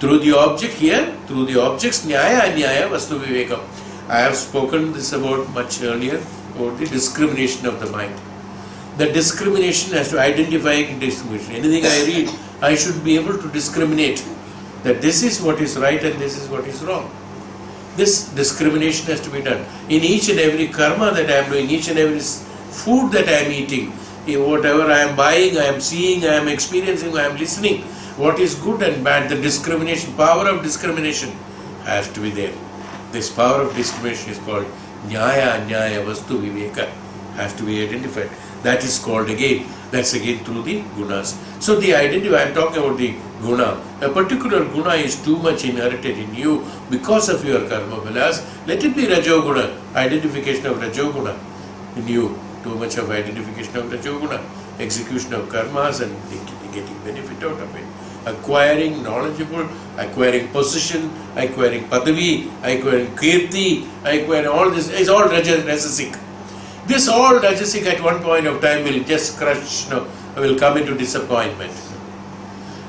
Through the object here, through the objects, Nyaya, Anyaya, Vastu Viveka. I have spoken this about much earlier, about the discrimination of the mind. The discrimination has to identify discrimination. Anything I read, I should be able to discriminate that this is what is right and this is what is wrong. This discrimination has to be done. In each and every karma that I am doing, each and every food that I am eating, whatever I am buying, I am seeing, I am experiencing, I am listening, what is good and bad, the discrimination, power of discrimination has to be there. This power of discrimination is called Nyaya, Anyaya, Vastu, Viveka, has to be identified. That is called again, that's again through the gunas. So the identity, I am talking about the guna. A particular guna is too much inherited in you because of your karma vilas. Let it be rajoguna, identification of rajoguna in you. Too much of identification of rajoguna, execution of karmas and getting benefit out of it. Acquiring knowledgeable, acquiring position, acquiring padavi, acquiring kirti, acquiring all this is all rajasic. This all rajasic at one point of time will just crush, will come into disappointment.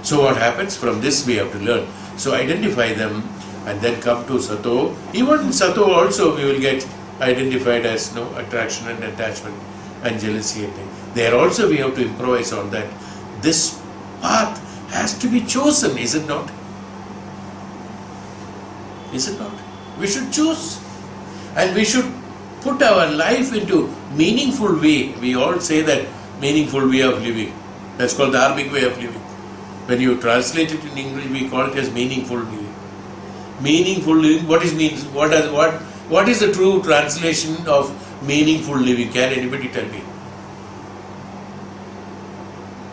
So what happens? From this we have to learn. So identify them and then come to sato. Even sato also we will get identified as attraction and attachment and jealousy and things. There also we have to improvise on that. This path has to be chosen, is it not? Is it not? We should choose. And we should put our life into meaningful way. We all say that meaningful way of living. That's called the dharmic way of living. When you translate it in English, we call it as meaningful living. Meaningful living, what is the true translation of meaningful living? Can anybody tell me?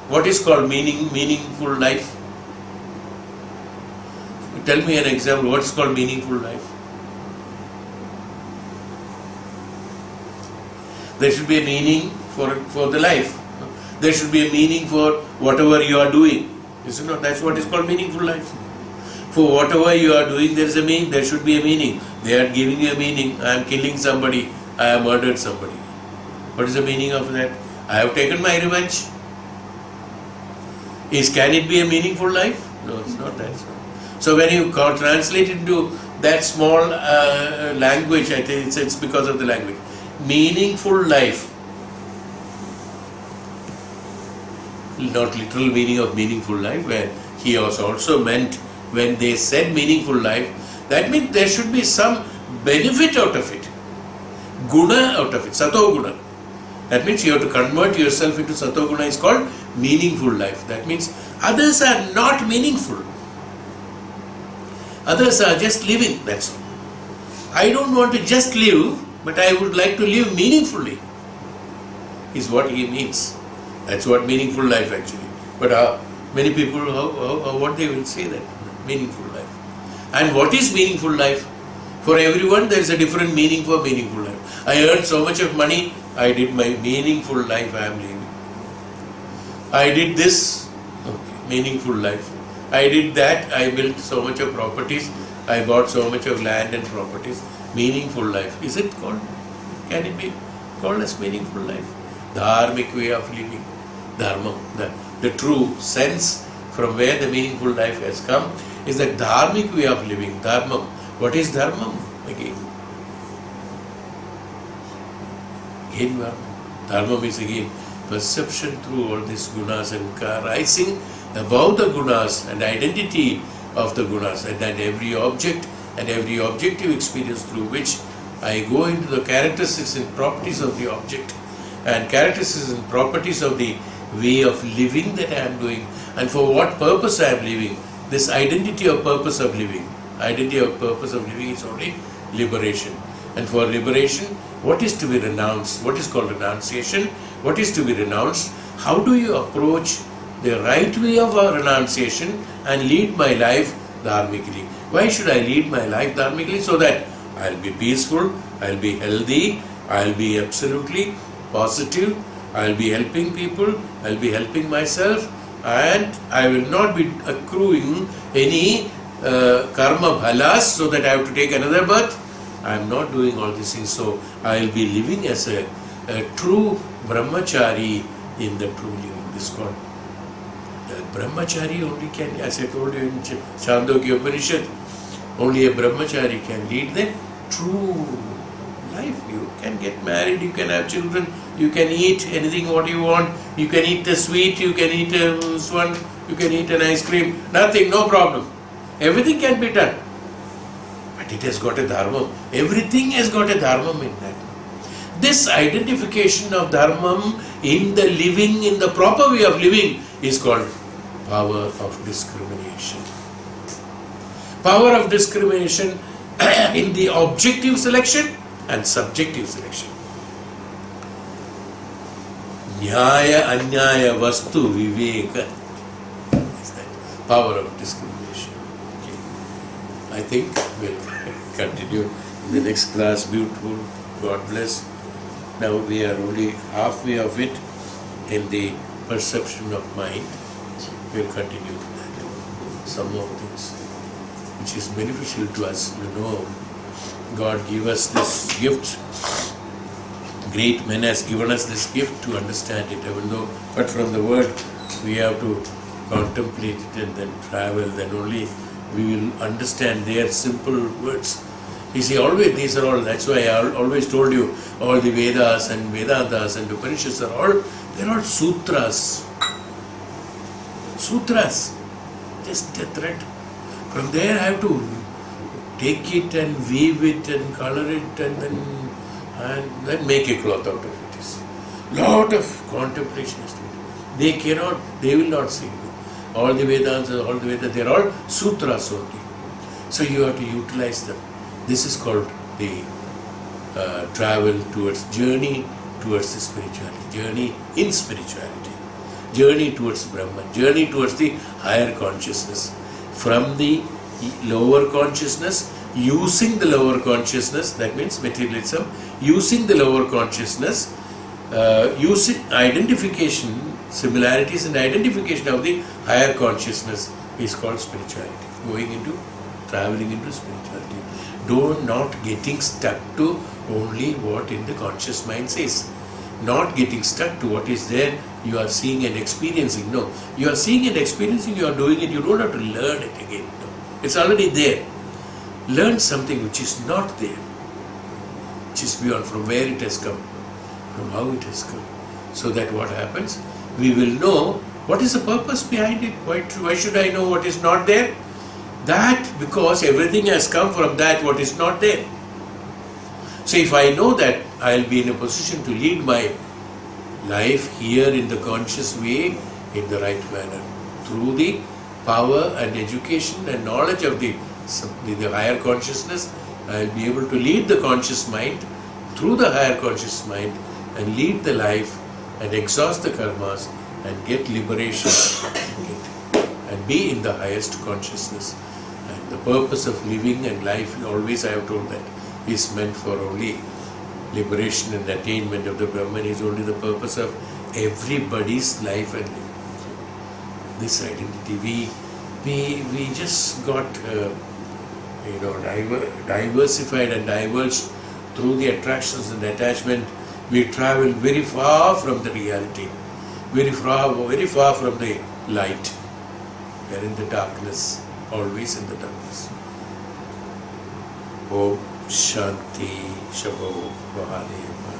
What is called meaningful life? Tell me an example. What is called meaningful life? There should be a meaning for the life. There should be a meaning for whatever you are doing. Isn't it? That's what is called meaningful life. For whatever you are doing, there is a meaning. There should be a meaning. They are giving you a meaning. I am killing somebody. I have murdered somebody. What is the meaning of that? I have taken my revenge. Can it be a meaningful life? No, it's not that. So when you translate into that small language, I think it's because of the language. Meaningful life. Not literal meaning of meaningful life, where he was also meant when they said meaningful life, that means there should be some benefit out of it. Guna out of it. Sato guna. That means you have to convert yourself into sato guna is called meaningful life. That means others are not meaningful. Others are just living, that's all. I don't want to just live, but I would like to live meaningfully, is what he means. That's what meaningful life actually. But many people, what they will say that, meaningful life. And what is meaningful life? For everyone there is a different meaning for meaningful life. I earned so much of money, I did my meaningful life I am living. I did this, okay, meaningful life. I did that, I built so much of properties, I bought so much of land and properties. Meaningful life. Is it called? Can it be called as meaningful life? Dharmic way of living. Dharma. The true sense from where the meaningful life has come is the dharmic way of living. Dharma. What is dharma? Again. Dharma is again perception through all these gunas and rising above the gunas and identity of the gunas, and then every object and every objective experience through which I go into the characteristics and properties of the object and characteristics and properties of the way of living that I am doing and for what purpose I am living. This identity of purpose of living. Identity of purpose of living is only liberation. And for liberation, what is to be renounced? What is called renunciation? What is to be renounced? How do you approach the right way of renunciation and lead my life dharmically? Why should I lead my life dharmically? So that I'll be peaceful, I'll be healthy, I'll be absolutely positive, I'll be helping people, I'll be helping myself, and I will not be accruing any karma bhalas so that I have to take another birth. I am not doing all these things, so I will be living as a true brahmachari in the true living. This is called brahmachari only can, as I told you in Chandogya Upanishad, only a brahmachari can lead the true life. You can get married, you can have children, you can eat anything what you want, you can eat the sweet, you can eat this one, You can eat an ice cream, nothing, no problem. Everything can be done. But it has got a dharma. Everything has got a dharma in that. This identification of dharma in the living, in the proper way of living, is called power of discrimination. Power of discrimination in the objective selection and subjective selection. Nyaya, Anyaya, Vastu, Viveka is that power of discrimination. Okay. I think we'll continue in the next class. Beautiful. God bless. Now we are only halfway of it in the perception of mind. We'll continue that. Some more things which is beneficial to us. God gave us this gift. Great man has given us this gift to understand it, even though, but from the word we have to contemplate it and then travel, then only we will understand their simple words. You see, always these are all, that's why I always told you, all the Vedas and Vedantas and Upanishads are all, they're all sutras. Sutras. Just a thread. From there I have to take it and weave it and color it and then make a cloth out of it. It's lot of contemplation is needed. They will not see it. All the Vedas, they're all sutras only. So you have to utilize them. This is called the travel towards, journey towards the spirituality, journey in spirituality, journey towards Brahman, journey towards the higher consciousness. From the lower consciousness, using the lower consciousness, that means materialism, using the lower consciousness, using identification, similarities and identification of the higher consciousness is called spirituality. Traveling into spirituality. Not getting stuck to only what in the conscious mind says. Not getting stuck to what is there, you are seeing and experiencing. No, you are seeing and experiencing, you are doing it, you don't have to learn it again. No. It's already there. Learn something which is not there, which is beyond, from where it has come, from how it has come. So that what happens, we will know what is the purpose behind it. Why should I know what is not there? That because everything has come from that what is not there. So if I know that, I will be in a position to lead my life here in the conscious way, in the right manner, through the power and education and knowledge of the higher consciousness. I will be able to lead the conscious mind through the higher conscious mind and lead the life and exhaust the karmas and get liberation and be in the highest consciousness. And the purpose of living and life, always I have told that, is meant for only liberation and attainment of the Brahman, is only the purpose of everybody's life and living. This identity, we just got diversified and diverged through the attractions and attachment. We travel very far from the reality, very far from the light. We are in the darkness, always in the darkness. Om Shanti Shabho Mahadeva.